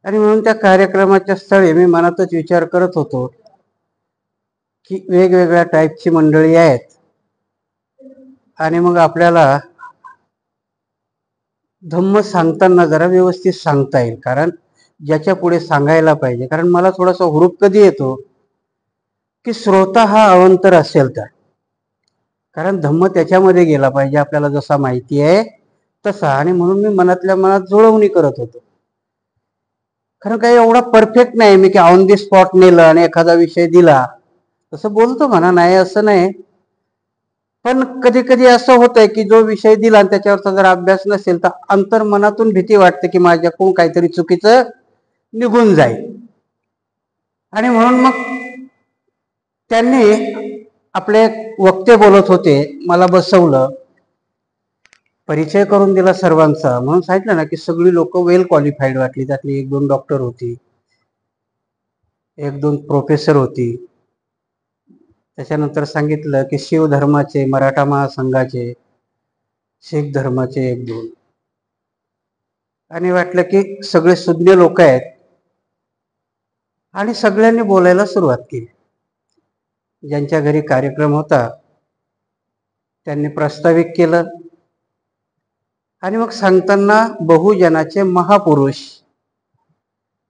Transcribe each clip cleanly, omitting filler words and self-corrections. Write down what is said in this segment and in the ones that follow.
आणि म्हणून त्या कार्यक्रमाच्या स्थळी मी मनातच विचार करत होतो की वेगवेगळ्या टाईपची मंडळी आहेत आणि मग आपल्याला धम्म सांगताना जरा व्यवस्थित सांगता येईल, कारण ज्याच्या पुढे सांगायला पाहिजे. कारण मला थोडासा हुरूप कधी येतो की श्रोता हा अवंतर असेल तर, कारण धम्म त्याच्यामध्ये गेला पाहिजे आपल्याला जसा माहिती आहे तसा. आणि म्हणून मी मनातल्या मनात जुळवणी करत होतो. कारण काही एवढा परफेक्ट नाही मी की ऑन दी स्पॉट नेलं आणि एखादा विषय दिला, तसं बोलतो म्हणा, नाही असं नाही. पण कधी कधी असं होतंय की जो विषय दिला आणि त्याच्यावरचा जर अभ्यास नसेल तर अंतर्मनातून भीती वाटते की माझ्याकडून काहीतरी चुकीचं निघून जाईल. आणि म्हणून मग त्यांनी आपले वक्ते बोलत होते, मला बसवलं, परिचय करून दिला सर्वांचा. म्हणून सांगितलं ना की सगळी लोक वेल क्वालिफाईड वाटली. त्यातली 1-2 डॉक्टर होती, 1-2 प्रोफेसर होती. त्याच्यानंतर सांगितलं की शिव धर्माचे, मराठा महासंघाचे, शीख धर्माचे 1-2, आणि वाटलं की सगळे सुज्ञ लोक आहेत. आणि सगळ्यांनी बोलायला सुरुवात केली. ज्यांच्या घरी कार्यक्रम होता त्यांनी प्रास्ताविक केलं. आणि मग सांगताना बहुजनाचे महापुरुष,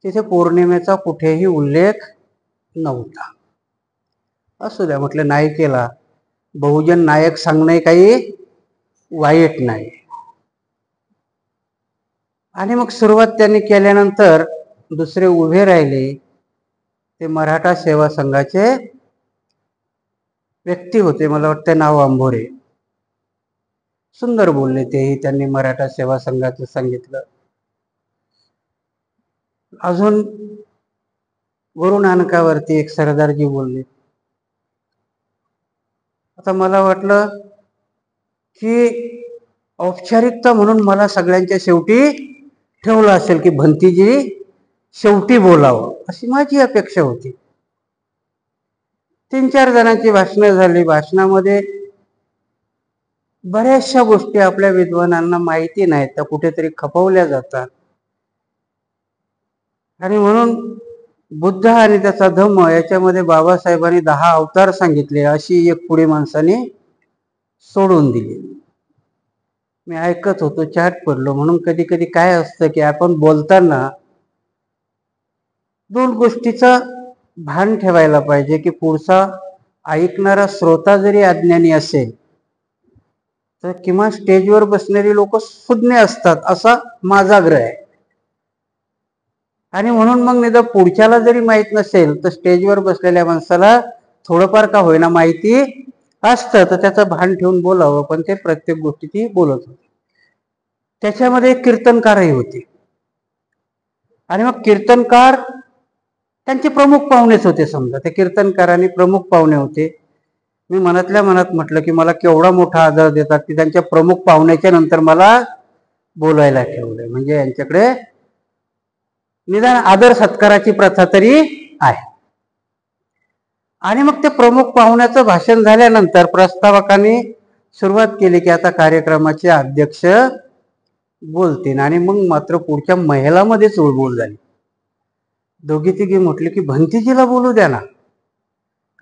तिथे पौर्णिमेचा कुठेही उल्लेख नव्हता. असू द्या म्हटलं, नाही केला, बहुजन नायक सांगणे काही वाईट नाही. आणि मग सुरुवात त्यांनी केल्यानंतर दुसरे उभे राहिले ते मराठा सेवा संघाचे व्यक्ती होते, मला वाटतं नाव आंभोरे. सुंदर बोलले तेही, त्यांनी मराठा सेवा संघाचं सांगितलं. अजून गुरु नानकावरती एक सरदारजी बोलले. आता मला वाटलं की औपचारिकता म्हणून मला सगळ्यांच्या शेवटी ठेवलं असेल की भंतीजी शेवटी बोलावं, अशी माझी अपेक्षा होती. 3-4 जणांची भाषणं झाली. भाषणामध्ये बऱ्याचशा गोष्टी आपल्या विद्वानांना माहिती नाहीत, त्या कुठेतरी खपवल्या जातात. आणि म्हणून बुद्ध आणि त्याचा धम्म याच्यामध्ये बाबासाहेबांनी 10 अवतार सांगितले, अशी एक पुढे माणसाने सोडून दिली. मी ऐकत होतो, चाट पडलो. म्हणून कधी कधी काय असतं की आपण बोलताना 2 गोष्टीचं भान ठेवायला पाहिजे की पुढचा ऐकणारा श्रोता जरी अज्ञानी असेल तर किमान स्टेजवर बसणारी लोक सुज्ञ असतात, असा माझा ग्रह आहे. आणि म्हणून मग निदा पुढच्याला जरी माहीत नसेल तर स्टेजवर बसलेल्या माणसाला थोडंफार का होईना माहिती असतं, तर त्याचं भान ठेवून बोलावं. पण ते प्रत्येक गोष्टी ती बोलत होते. त्याच्यामध्ये एक कीर्तनकारही होते. आणि मग कीर्तनकार त्यांचे प्रमुख पाहुणेच होते. समजा ते कीर्तनकारांनी प्रमुख पाहुणे होते. मी मनातल्या मनात म्हटलं की मला केवढा मोठा आदर देतात की त्यांच्या प्रमुख पाहुण्याच्या नंतर मला बोलायला ठेवलंय. म्हणजे यांच्याकडे निदान आदर सत्काराची प्रथा तरी आहे. आणि मग ते प्रमुख पाहुण्याचं भाषण झाल्यानंतर प्रस्तावकांनी सुरुवात केली की आता कार्यक्रमाचे अध्यक्ष बोलतील. आणि मग मात्र पुढच्या महिलामध्ये चुळबुळ झाली. 2-3 म्हटले की भंतीजीला बोलू द्या ना,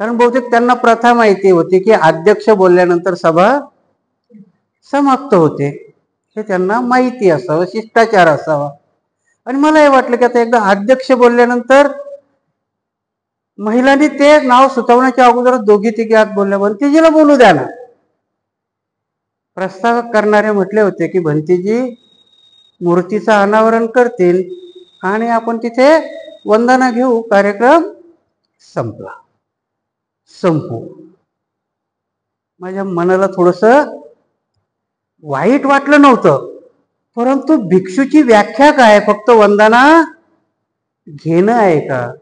कारण बहुतेक त्यांना प्रथा माहिती होती की अध्यक्ष बोलल्यानंतर सभा समाप्त होते. हे त्यांना माहिती असावं, शिष्टाचार असावा. आणि मला हे वाटलं की आता एकदा अध्यक्ष बोलल्यानंतर महिलांनी ते नाव सुचवण्याच्या अगोदर 2-3 आत बोलल्या, भंतीजीला बोलू द्या ना. प्रस्तावक करणारे म्हटले होते की भंतीजी मूर्तीचं अनावरण करतील आणि आपण तिथे वंदना घेऊ, कार्यक्रम संपला. संपू. माझ्या मनाला थोडस वाईट वाटलं नव्हतं, परंतु भिक्षूची व्याख्या काय, फक्त वंदना घेणं आहे का?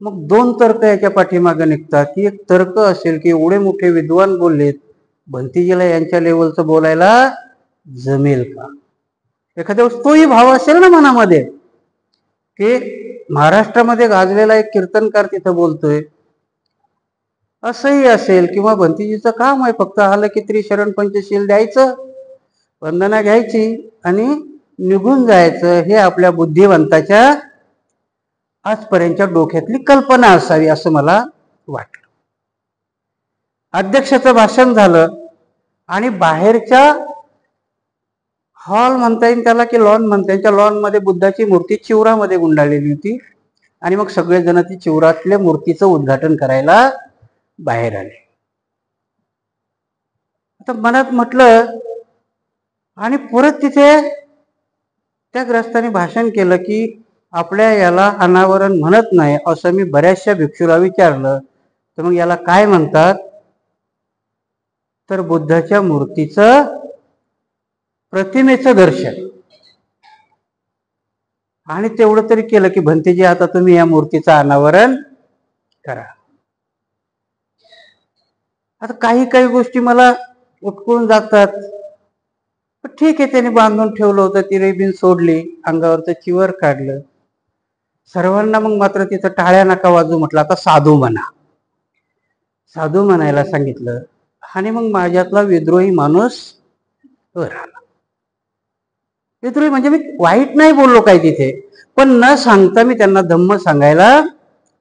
मग 2 तर्क याच्या पाठीमागे निघतात. की एक तर्क असेल की एवढे मोठे विद्वान बोललेत, भंतीजीला यांच्या लेवलचं बोलायला जमेल का? एखाद्या वेळेस तोही भाव असेल ना मनामध्ये की महाराष्ट्रामध्ये गाजलेला एक कीर्तनकार तिथं बोलतोय, असंही असेल. किंवा भंतीजीचं काम आहे फक्त आलं की त्रिशरण पंचशील द्यायचं, वंदना घ्यायची आणि निघून जायचं. हे आपल्या बुद्धिवंताच्या आजपर्यंतच्या डोक्यातली कल्पना असावी असं मला वाटलं. अध्यक्षाचं भाषण झालं आणि बाहेरच्या हॉल म्हणता येईल त्याला की लॉन म्हणता येईल, त्या लॉन मध्ये बुद्धाची मूर्ती चिवरामध्ये गुंडाळलेली होती आणि मग सगळेजण ती चिवरातल्या मूर्तीचं उद्घाटन करायला बाहेर आले. आता मनात म्हटलं आणि परत तिथे त्या ग्रस्ताने भाषण केलं की आपल्या याला अनावरण म्हणत नाही असं मी बऱ्याचशा भिक्षूला विचारलं, तर मग याला काय म्हणतात, तर बुद्धाच्या मूर्तीचं प्रतिमेचं दर्शन. आणि तेवढं तरी केलं की भंतेजी आता तुम्ही या मूर्तीचं अनावरण करा. आता काही काही गोष्टी मला उठकून जातात. ठीक आहे, त्याने बांधून ठेवलं होतं, ती रेबीन सोडली, अंगावरचं चिवर काढलं. सर्वांना मग मात्र तिथं टाळ्या नका वाजू म्हटलं, आता साधू म्हणा. साधू म्हणायला सांगितलं आणि मग माझ्यातला विद्रोही माणूस वर आला. विद्रोही म्हणजे मी वाईट नाही बोललो काय तिथे, पण न सांगता मी त्यांना धम्म सांगायला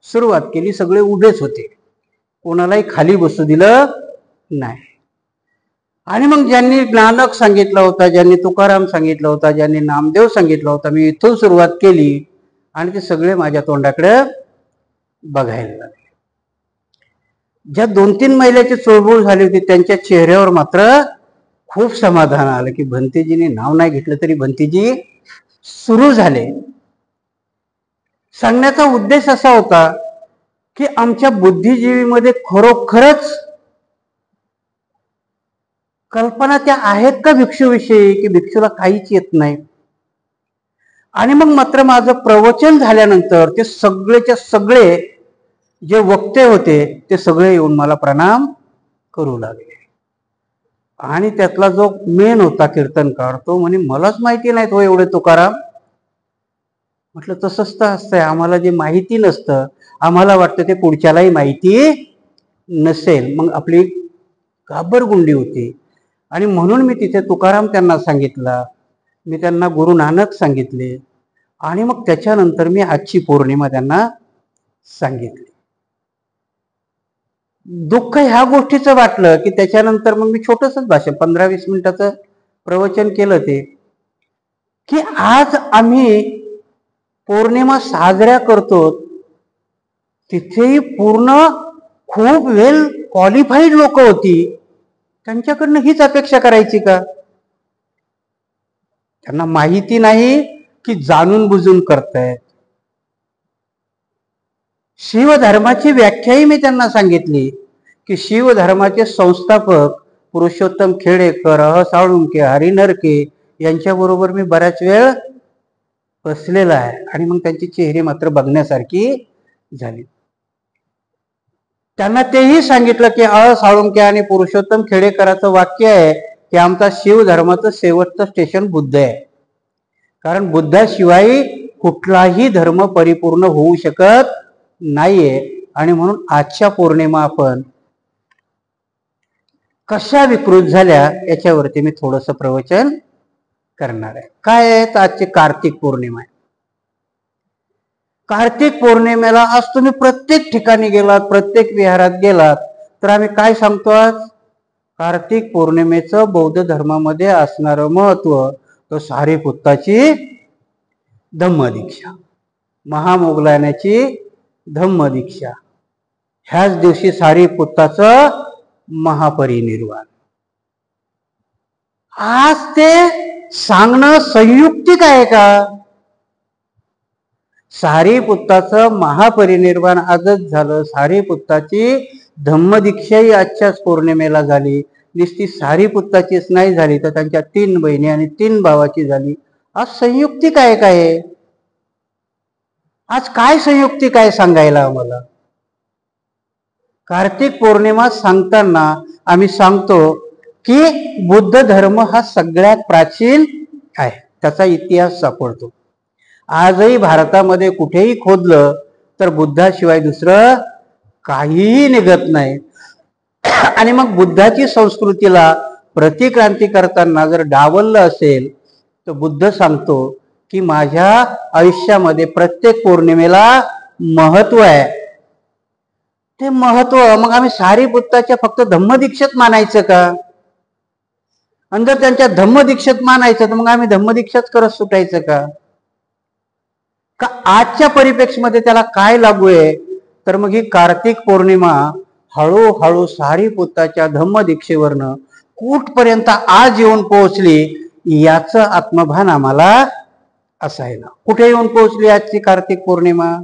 सुरुवात केली. सगळे उभेच होते, कोणालाही खाली बसू दिलं नाही. आणि मग ज्यांनी नानक सांगितलं होता, ज्यांनी तुकाराम सांगितलं होता, ज्यांनी नामदेव सांगितलं होता, मी इथून सुरुवात केली आणि ते सगळे माझ्या तोंडाकडे बघायला लागले. ज्या 2-3 महिन्याची चुळबुळ झाली होती त्यांच्या चेहऱ्यावर मात्र खूप समाधान आलं की भंतेजीने नाव नाही घेतलं तरी भंतेजी सुरू झाले. सांगण्याचा उद्देश असा होता की आमच्या बुद्धिजीवीमध्ये खरोखरच कल्पना त्या आहेत का भिक्षूविषयी, की भिक्षूला काहीच येत नाही. आणि मग मात्र माझं प्रवचन झाल्यानंतर ते सगळेच्या सगळे जे वक्ते होते ते सगळे येऊन मला प्रणाम करू लागले. आणि त्यातला जो मेन होता कीर्तनकार, तो म्हणे मलाच माहिती नाही तो एवढे तुकाराम. म्हटलं तसंच तर असतंय, आम्हाला जे माहिती नसतं आम्हाला वाटतं ते पुढच्यालाही माहिती नसेल. मग आपली घाबरगुंडी होती. आणि म्हणून मी तिथे तुकाराम त्यांना सांगितला, मी त्यांना गुरु नानक सांगितले आणि मग त्याच्यानंतर मी आजची पौर्णिमा त्यांना सांगितली. दुःख ह्या गोष्टीचं वाटलं की त्याच्यानंतर मग मी छोटंसंच भाषण 15-20 मिनिटाचं प्रवचन केलं ते की आज आम्ही पौर्णिमा साजऱ्या करतो, तिथेही पूर्ण खूप वेल क्वालिफाईड लोक होती, त्यांच्याकडनं हीच अपेक्षा करायची का? त्यांना माहिती नाही की जाणून बुजून करतायत. शिवधर्माची व्याख्याही मी त्यांना सांगितली की शिवधर्माचे संस्थापक पुरुषोत्तम खेडेकर, साळुंके, हरी नरके यांच्याबरोबर मी बऱ्याच वेळ बसलेला आहे आणि मग त्यांची चेहरे मात्र बघण्यासारखी झाली. त्यांना तेही सांगितलं की साळुंके आणि पुरुषोत्तम खेडेकराचं वाक्य आहे की आमचा शिवधर्माचं शेवटचं स्टेशन बुद्ध आहे, कारण बुद्धाशिवाय कुठलाही धर्म परिपूर्ण होऊ शकत नाहीये. आणि म्हणून आजच्या पौर्णिमा आपण कशा विकृत झाल्या याच्यावरती मी थोडंसं प्रवचन करणार आहे. काय आहे, तर आजची कार्तिक पौर्णिमा आहे. कार्तिक पौर्णिमेला आज तुम्ही प्रत्येक ठिकाणी गेलात, प्रत्येक विहारात गेलात तर आम्ही काय सांगतो, आज कार्तिक पौर्णिमेचं बौद्ध धर्मामध्ये असणारं महत्व, तो सारीपुत्ताची धम्मदीक्षा, महामोगलाण्याची धम्मदीक्षा, ह्याच दिवशी सारीपुत्ताचं महापरिनिर्वाण. आज ते सांगणं संयुक्तिक आहे का? सारीपुत्ताचं महापरिनिर्वाण आजच झालं, सारीपुत्ताची धम्मदीक्षाही आजच्याच पौर्णिमेला झाली. नुसती सारीपुत्ताचीच नाही झाली तर त्यांच्या 3 बहिणी आणि 3 भावाची झाली. आज संयुक्तिक आहे काय? आज काय संयुक्तिक आहे सांगायला आम्हाला? कार्तिक पौर्णिमा सांगताना आम्ही सांगतो की बुद्ध धर्म हा सगळ्यात प्राचीन आहे, त्याचा इतिहास सापडतो. आजही भारतामध्ये कुठेही खोदलं तर बुद्धाशिवाय दुसरं काहीही निघत नाही. आणि मग बुद्धाची संस्कृतीला प्रतिक्रांती करताना जर डावललं असेल तर बुद्ध सांगतो की माझ्या आयुष्यामध्ये प्रत्येक पौर्णिमेला महत्व आहे. ते महत्व मग आम्ही सारीपुत्ताच्या फक्त धम्मदीक्षेत मानायचं का? आणि जर त्यांच्या धम्मदीक्षेत मानायचं तर मग आम्ही धम्मदीक्षाच करत सुटायचं का? का आजच्या परिप्रेक्षमध्ये त्याला काय लागू आहे? तर मग ही कार्तिक पौर्णिमा हळूहळू सारीपुत्ताच्या धम्मदीक्षेवरनं कुठपर्यंत आज येऊन पोहोचली याचं आत्मभान आम्हाला असायला. कुठे येऊन पोहोचली आजची कार्तिक पौर्णिमा?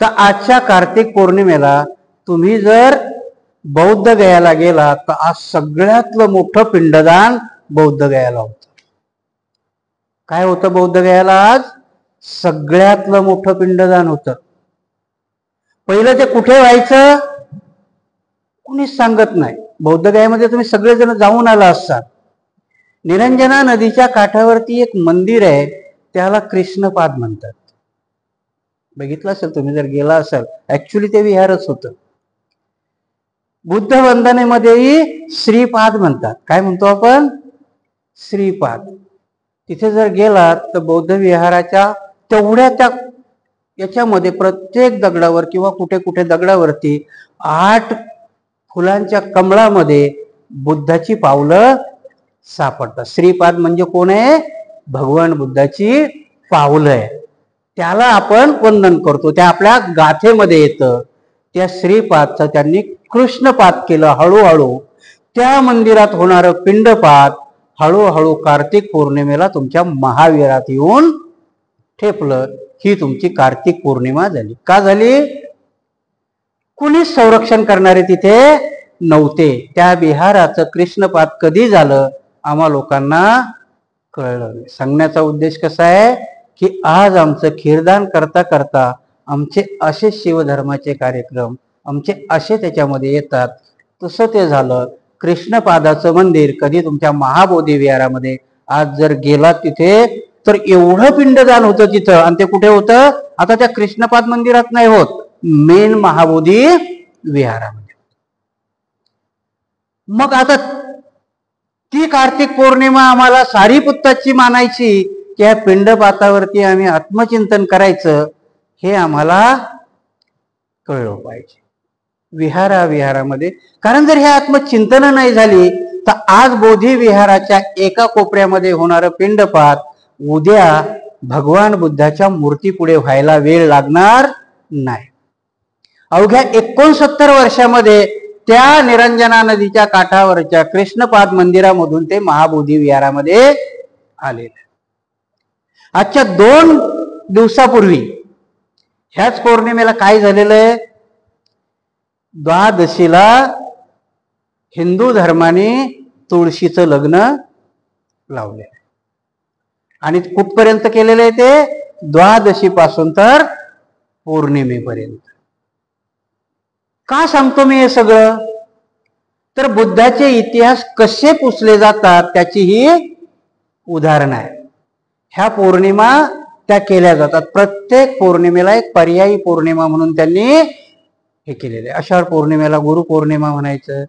तर आजच्या कार्तिक पौर्णिमेला तुम्ही जर बौद्ध गयाला गेला तर आज सगळ्यातलं मोठं पिंडदान बौद्ध गयाला होतं. काय होतं बौद्ध गयाला? आज सगळ्यातलं मोठं पिंडदान होतं. पहिलं ते कुठे व्हायचं कुणीच सांगत नाही. बौद्ध गयामध्ये तुम्ही सगळेजण जाऊन आला असाल. निरंजना नदीच्या काठावरती एक मंदिर आहे, त्याला कृष्णपाद म्हणतात. बघितलं असेल तुम्ही जर गेला असाल. ऍक्च्युली ते विहारच होतं. बुद्ध वंदनेमध्येही श्रीपाद म्हणतात. काय म्हणतो आपण? श्रीपाद. तिथे जर गेलात तर बौद्ध विहाराच्या तेवढ्या त्या याच्यामध्ये प्रत्येक दगडावर किंवा कुठे कुठे दगडावरती 8 फुलांच्या कमळामध्ये बुद्धाची पावलं सापडतात. श्रीपाद म्हणजे कोण आहे? भगवान बुद्धाची पावलं आहे. त्याला आपण वंदन करतो. त्या आपल्या गाथेमध्ये येतं. त्या श्रीपादचं त्यांनी कृष्णपाद केलं. हळूहळू त्या मंदिरात होणारं पिंडपाद हळूहळू कार्तिक पौर्णिमेला तुमच्या महावीरात येऊन ठेपलं. ही तुमची कार्तिक पौर्णिमा झाली. का झाली? कुणीच संरक्षण करणारे तिथे नव्हते. त्या विहाराचं कृष्णपाद कधी झालं आम्हा लोकांना कळलं नाही. सांगण्याचा उद्देश कसा आहे की आज आमचं खीरदान करता करता आमचे असे शिवधर्माचे कार्यक्रम आमचे असे त्याच्यामध्ये येतात. तसं ते झालं. कृष्णपादाचं मंदिर कधी तुमच्या महाबोधी विहारामध्ये आज जर गेलात तिथे तर एवढं पिंडदान होतं तिथं. आणि ते कुठे होतं? आता त्या कृष्णपाद मंदिरात नाही होत, मेन महाबोधी विहारामध्ये. मग आता ती कार्तिक पौर्णिमा आम्हाला सारीपुत्ताची मानायची की या पिंडपातावरती आम्ही आत्मचिंतन करायचं हे आम्हाला कळलं पाहिजे विहारामध्ये. कारण जर हे आत्मचिंतन नाही झाली तर आज बोधी विहाराच्या एका कोपऱ्यामध्ये होणारं पिंडपात उद्या भगवान बुद्धाच्या मूर्तीपुढे व्हायला वेळ लागणार नाही. अवघ्या 69 वर्षामध्ये त्या निरंजना नदीच्या काठावरच्या कृष्णपाद मंदिरामधून ते महाबोधी विहारामध्ये आले. आजच्या 2 दिवसापूर्वी ह्याच पौर्णिमेला काय झालेलं आहे? द्वादशीला हिंदू धर्माने तुळशीचं लग्न लावले आणि कुठपर्यंत केलेलं आहे ते? द्वादशी पासून तर पौर्णिमेपर्यंत. का सांगतो मी हे सगळं? तर बुद्धाचे इतिहास कसे पुसले जातात त्याची ही उदाहरण आहे. ह्या पौर्णिमा त्या केल्या जातात. प्रत्येक पौर्णिमेला एक पर्यायी पौर्णिमा म्हणून त्यांनी हे केलेले. आषाढ पौर्णिमेला गुरुपौर्णिमा म्हणायचं.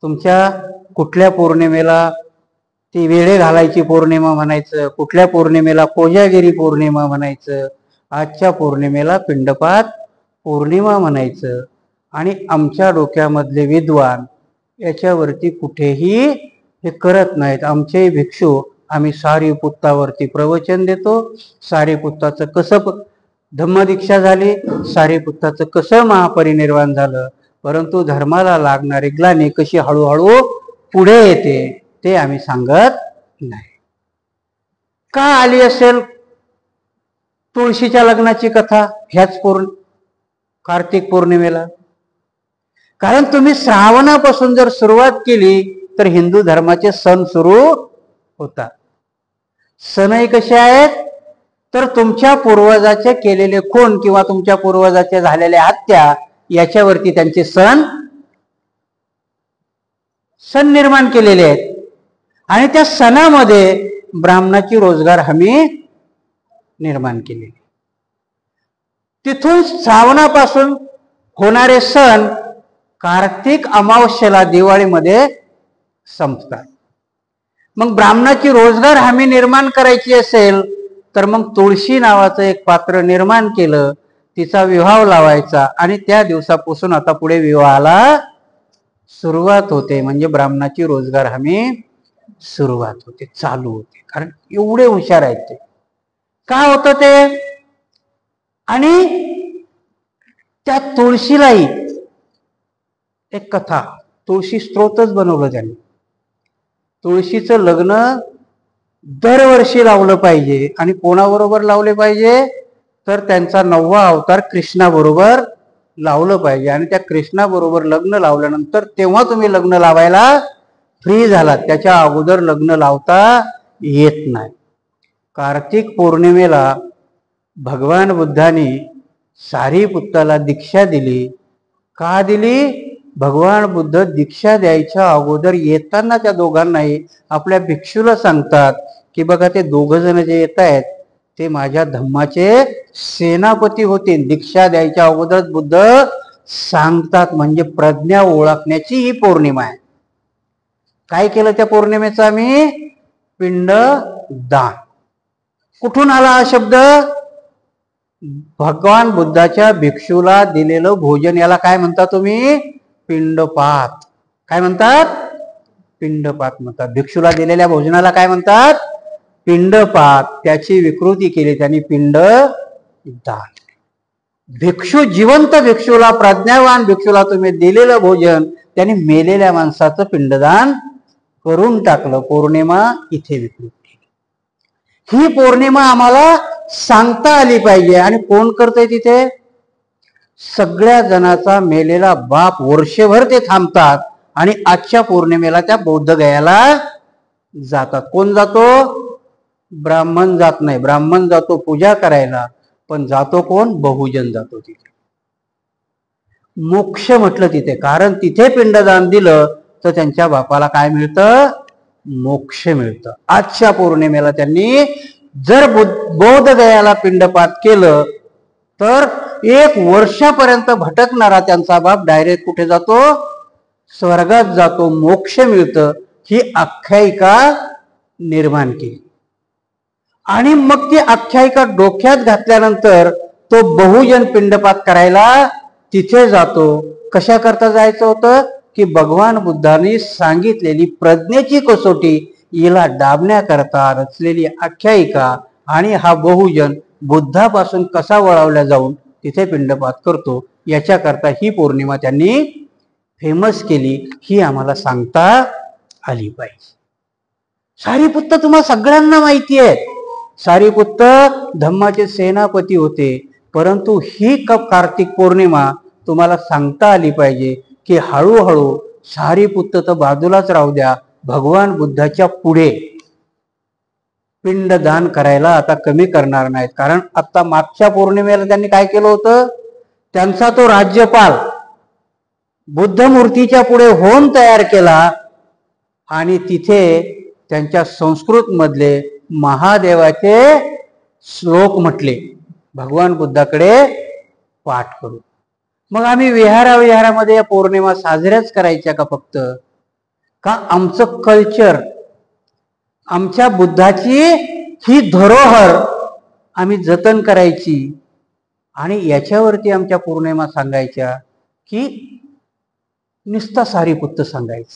तुमच्या कुठल्या पौर्णिमेला ती वेळे घालायची पौर्णिमा म्हणायचं. कुठल्या पौर्णिमेला कोजागिरी पौर्णिमा म्हणायचं. आजच्या पौर्णिमेला पिंडपात पौर्णिमा म्हणायचं. आणि आमच्या डोक्यामधले विद्वान याच्यावरती कुठेही हे करत नाहीत. आमचे भिक्षू आम्ही सारीपुत्तावरती प्रवचन देतो. सारीपुत्ताचं कसं धम्मदीक्षा झाली, सारीपुत्ताचं कसं महापरिनिर्वाण झालं, परंतु धर्माला लागणारी ग्लानी कशी हळूहळू पुढे येते ते आम्ही सांगत नाही. का आली असेल तुळशीच्या लग्नाची कथा ह्याच कार्तिक पौर्णिमेला? कारण तुम्ही श्रावणापासून जर सुरुवात केली तर हिंदू धर्माचे सण सुरू होतात. सणही कसे आहेत? तर तुमच्या पूर्वजाचे केलेले खून किंवा तुमच्या पूर्वजाचे झालेल्या हत्या याच्यावरती त्यांचे सण निर्माण केलेले आहेत. आणि त्या सणामध्ये ब्राह्मणाची रोजगार हमी निर्माण केली. तिथून श्रावणापासून होणारे सण कार्तिक अमावस्येला दिवाळीमध्ये संपतात. मग ब्राह्मणाची रोजगार हमी निर्माण करायची असेल तर मग तुळशी नावाचं एक पात्र निर्माण केलं, तिचा विवाह लावायचा आणि त्या दिवसापासून आता पुढे विवाहाला सुरुवात होते. म्हणजे ब्राह्मणाची रोजगार हमी सुरुवात होते, चालू होते. कारण एवढे हुशार आहेत ते. का होतं ते? आणि त्या तुळशीलाही एक कथा, तुळशी स्तोत्रच बनवलं त्यांनी. तुळशीचं लग्न दरवर्षी लावलं पाहिजे. आणि कोणाबरोबर लावले पाहिजे? तर त्यांचा 9वा अवतार कृष्णाबरोबर लावलं पाहिजे. आणि त्या कृष्णाबरोबर लग्न लावल्यानंतर तेव्हा तुम्ही लग्न लावायला फ्री झालात, त्याच्या अगोदर लग्न लावता येत नाही. कार्तिक पौर्णिमेला भगवान बुद्धांनी सारीपुत्ताला दीक्षा दिली. का दिली? भगवान बुद्ध दीक्षा द्यायच्या अगोदर येताना त्या दोघांनाही आपल्या भिक्षूला सांगतात की बघा, ते दोघ जण जे येत आहेत ते माझ्या धम्माचे सेनापती होते. दीक्षा द्यायच्या अगोदर बुद्ध सांगतात. म्हणजे प्रज्ञा ओळखण्याची ही पौर्णिमा आहे. काय केलं त्या पौर्णिमेचं आम्ही? पिंडदान. कुठून आला हा शब्द? भगवान बुद्धाच्या भिक्षूला दिलेलं भोजन, याला काय म्हणता तुम्ही? पिंडपात. काय म्हणतात? पिंडपात म्हणतात. भिक्षूला दिलेल्या भोजनाला काय म्हणतात? पिंडपात. त्याची विकृती केली त्यांनी पिंडदान. भिक्षू, जिवंत भिक्षूला, प्रज्ञावान भिक्षूला तुम्ही दिलेलं भोजन त्यांनी मेलेल्या माणसाचं पिंडदान करून टाकलं. पौर्णिमा इथे विकृती. ही पौर्णिमा आम्हाला सांगता आली पाहिजे. आणि कोण करतंय तिथे? सगळ्या जणाचा मेलेला बाप. वर्षभर ते थांबतात आणि आजच्या पौर्णिमेला त्या बौद्धगयाला जातात. कोण जातो? ब्राह्मण जात नाही. ब्राह्मण जातो पूजा करायला, पण जातो कोण? बहुजन जातो तिथे. मोक्ष म्हटलं तिथे, कारण तिथे पिंडदान दिलं तर त्यांच्या बापाला काय मिळतं? मोक्ष मिळतं. आजच्या पौर्णिमेला त्यांनी जर बौद्धगयाला पिंडपात केलं तर 1 वर्षापर्यंत भटकणारा त्यांचा बाप डायरेक्ट कुठे जातो? स्वर्गात जातो. मोक्ष मिळतं. ही आख्यायिका निर्माण केली. आणि मग ती आख्यायिका डोक्यात घातल्यानंतर तो बहुजन पिंडपात करायला तिथे जातो. कशा करता जायचं होतं? की भगवान बुद्धांनी सांगितलेली प्रज्ञेची कसोटी हिला डाबण्याकरता रचलेली आख्यायिका. आणि हा बहुजन बुद्धापासून कसा वळवला जाऊन तिथे पिंडपात करतो, याच्याकरता ही पौर्णिमा त्यांनी फेमस केली. ही आम्हाला सांगता आली पाहिजे. सारीपुत्त तुम्हाला सगळ्यांना माहिती आहे. सारीपुत्त धम्माचे सेनापती होते. परंतु ही कार्तिक पौर्णिमा तुम्हाला सांगता आली पाहिजे की हळूहळू सारीपुत्त तर बाजूलाच राहू द्या, भगवान बुद्धाच्या पुढे पिंडदान करायला आता कमी करणार नाहीत. कारण आता मागच्या पौर्णिमेला त्यांनी काय केलं होतं? त्यांचा तो राज्यपाल बुद्ध मूर्तीच्या पुढे होम तयार केला आणि तिथे त्यांच्या संस्कृत मधले महादेवाचे श्लोक म्हटले, भगवान बुद्धाकडे पाठ करू. मग आम्ही विहारामध्ये या पौर्णिमा साजऱ्याच करायच्या का फक्त? का आमचं कल्चर, आमच्या बुद्धाची ही धरोहर आम्ही जतन करायची आणि याच्यावरती आमच्या पौर्णिमा सांगायच्या की नुसता सारीपुत्त सांगायचं?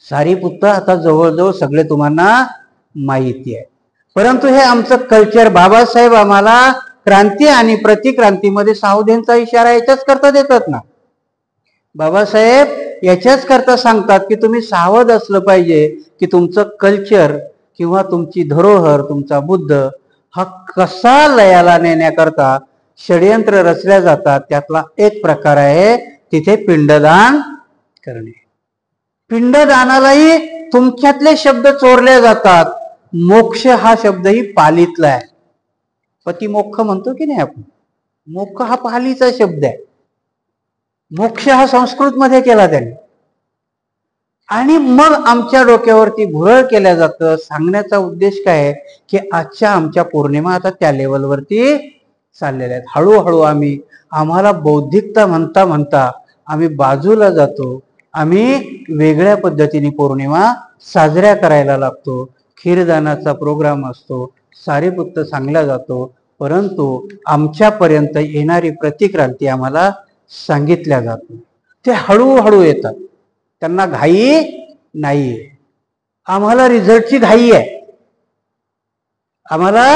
सारीपुत्त आता जवळजवळ सगळे तुम्हाला माहिती आहे. परंतु हे आमचं कल्चर, बाबासाहेब आम्हाला क्रांती आणि प्रतिक्रांतीमध्ये सावधेंचा इशारा याच्याच करता देतात ना. बाबासाहेब याच्याच करता सांगतात की तुम्ही सावध असलं पाहिजे की तुमचं कल्चर किंवा तुमची धरोहर, तुमचा बुद्ध हा कसा लयाला नेण्याकरता षडयंत्र रचल्या जातात. त्यातला एक प्रकार आहे तिथे पिंडदान करणे. पिंडदानालाही तुमच्यातले शब्द चोरले जातात. मोक्ष हा शब्दही पालीतला आहे. पतिमोक्ष म्हणतो की नाही आपण, मोक्ष हा पालीचा शब्द आहे. मोक्ष हा संस्कृत मध्ये केला त्याने. आणि मग आमच्या डोक्यावरती भुरळ केल्या जातं. सांगण्याचा उद्देश काय आहे की आजच्या आमच्या पौर्णिमा आता त्या लेवलवरती चाललेल्या आहेत. हळूहळू आम्हाला बौद्धिकता म्हणता म्हणता आम्ही बाजूला जातो. आम्ही वेगळ्या पद्धतीने पौर्णिमा साजऱ्या करायला लागतो. खीरदानाचा प्रोग्राम असतो, सारीपुत्त सांगला जातो, परंतु आमच्यापर्यंत येणारी प्रतिक्रांती आम्हाला सांगितल्या जातो. ते हळूहळू येतात, त्यांना घाई नाहीये. आम्हाला रिझल्टची घाई आहे, आम्हाला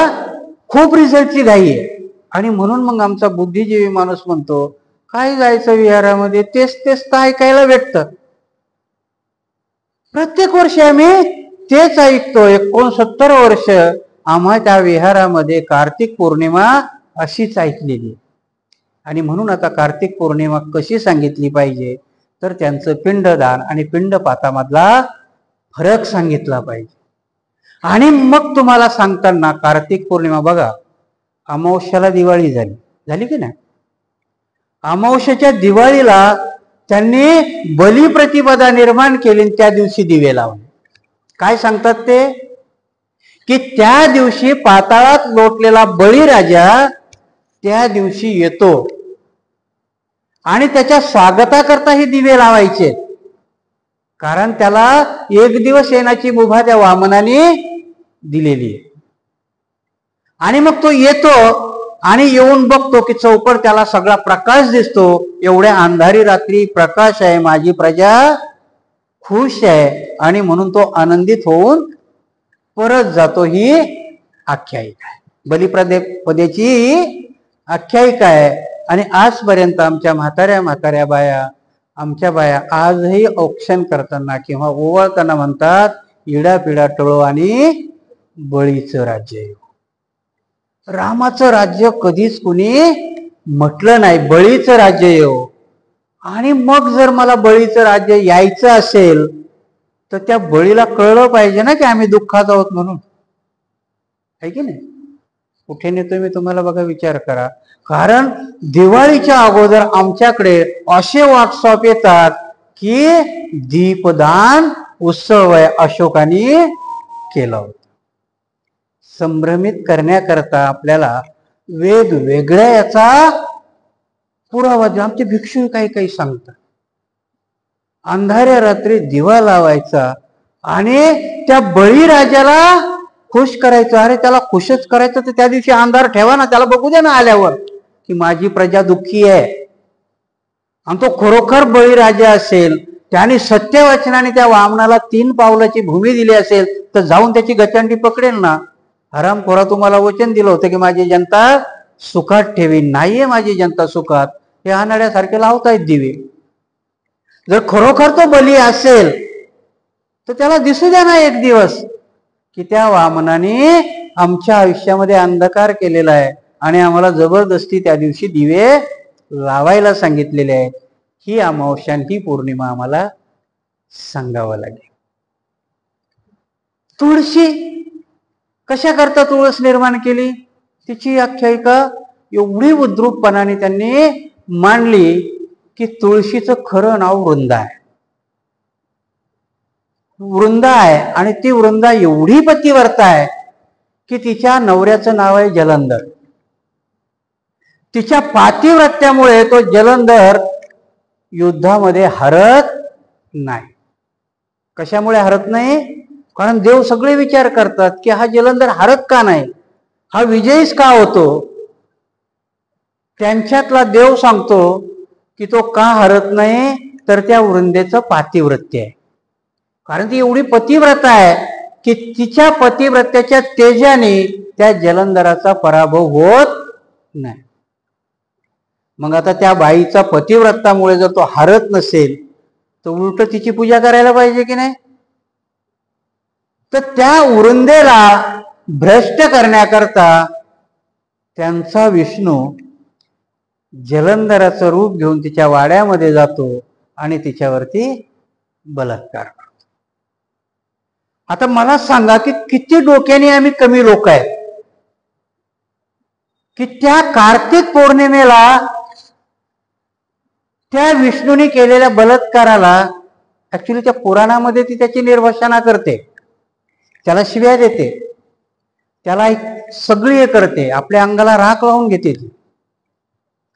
खूप रिझल्टची घाई आहे. आणि म्हणून मग आमचा बुद्धिजीवी माणूस म्हणतो, काय जायचं विहारामध्ये, तेच तेच तर ऐकायला भेटतं. प्रत्येक वर्षी आम्ही तेच ऐकतो. 69 वर्ष आम्हा त्या विहारामध्ये कार्तिक पौर्णिमा अशीच ऐकलेली. आणि म्हणून आता कार्तिक पौर्णिमा कशी सांगितली पाहिजे, तर त्यांचं पिंडदान आणि पिंडपातामधला फरक सांगितला पाहिजे. आणि मग तुम्हाला सांगताना कार्तिक पौर्णिमा बघा, अमावस्याला दिवाळी झाली की नाही. अमावस्याच्या दिवाळीला त्यांनी बलिप्रतिपदा निर्माण केली, त्या दिवशी दिवे लावले. काय सांगतात ते, की त्या दिवशी पाताळात लोटलेला बळीराजा त्या दिवशी येतो आणि त्याच्या स्वागताकरता हे दिवे लावायचे, कारण त्याला एक दिवस येण्याची मुभा त्या वामनाने दिलेली आहे. आणि मग तो येतो आणि येऊन बघतो की चौपट त्याला सगळा प्रकाश दिसतो. एवढ्या अंधारी रात्री प्रकाश आहे, माझी प्रजा खुश आहे, आणि म्हणून तो आनंदित होऊन परत जातो. ही आख्यायिका आहे, बलिप्रतिपदेची आख्यायिका आहे. आणि आजपर्यंत आमच्या म्हाताऱ्या बाया, आमच्या बाया आजही औक्षण करताना किंवा ओवाळताना म्हणतात, इडापिडा टळो आणि बळीचं राज्य येऊ. रामाचं राज्य कधीच कुणी म्हटलं नाही, बळीचं राज्य येऊ. आणि मग जर मला बळीचं राज्य यायचं असेल तर त्या बळीला कळलं पाहिजे ना की आम्ही दुःखात आहोत म्हणून, आहे की नाही. कुठे नेतो मी तुम्हाला बघा, विचार करा. कारण दिवाळीच्या अगोदर आमच्याकडे असे व्हॉट्सअप येतात की दीपदान उत्सव आहे, अशोकाने केला होता. संभ्रमित करण्याकरता आपल्याला वेगवेगळ्या याचा पुरावा द्या. आमचे भिक्षू काही सांगतात, अंधाऱ्या रात्री दिवा लावायचा आणि त्या बळीराजाला खुश करायचं. अरे त्याला खुशच करायचं तर त्या दिवशी अंधार ठेवा ना, त्याला बघू द्या ना आल्यावर की माझी प्रजा दुःखी आहे. आणि तो खरोखर बळीराजा असेल, त्याने सत्यवचनाने त्या वामनाला 3 पावलाची भूमी दिली असेल, तर जाऊन त्याची गचंडी पकडेल ना. हरामखोरा, तुम्हाला वचन दिलं होतं की माझी जनता सुखात ठेवी, नाहीये माझी जनता सुखात, हे अनाड्यासारखे लावतायत दिवे. जर खरोखर तो बली असेल तर त्याला दिसू द्या ना एक दिवस की त्या वामनाने आमच्या आयुष्यामध्ये अंधकार केलेला आहे आणि आम्हाला जबरदस्ती त्या दिवशी दिवे लावायला सांगितलेले आहेत. ही अमावस्या, ही पौर्णिमा आम्हाला सांगावं लागेल. तुळशी कशा करता तुळस निर्माण केली, तिची आख्यायिका एवढी उद्रूपपणाने त्यांनी मांडली की तुळशीचं खरं नाव वृंदा आहे. वृंदा आहे आणि ती वृंदा एवढी पतिव्रता आहे की तिच्या नवऱ्याचं नाव आहे जलंधर. तिच्या पातिव्रत्यामुळे तो जलंधर युद्धामध्ये हरत नाही. कशामुळे हरत नाही, कारण देव सगळे विचार करतात की हा जलंधर हरत का नाही, हा विजयीच का होतो. त्यांच्यातला देव सांगतो की तो का हरत नाही, तर त्या वृंदेचं पातिव्रत्य आहे. कारण ती एवढी पतिव्रता आहे की तिच्या पतिव्रत्याच्या तेजाने त्या जलंधराचा पराभव होत नाही. मग आता त्या बाईचा पतिव्रतामुळे जर तो हरत नसेल तर उलट तिची पूजा करायला पाहिजे की नाही. तर त्या वृंदेला भ्रष्ट करण्याकरता त्यांचा विष्णू जलंधराचं रूप घेऊन तिच्या वाड्यामध्ये जातो आणि तिच्यावरती बलात्कार करतो. आता मला सांगा की किती डोक्याने आम्ही कमी लोक आहेत की त्या कार्तिक पौर्णिमेला त्या विष्णूने केलेल्या बलात्काराला ऍक्च्युली त्या पुराणामध्ये ती त्याची निर्वसना करते, त्याला शिव्या देते, त्याला सगळी करते, आपल्या अंगाला राख लावून घेते ती.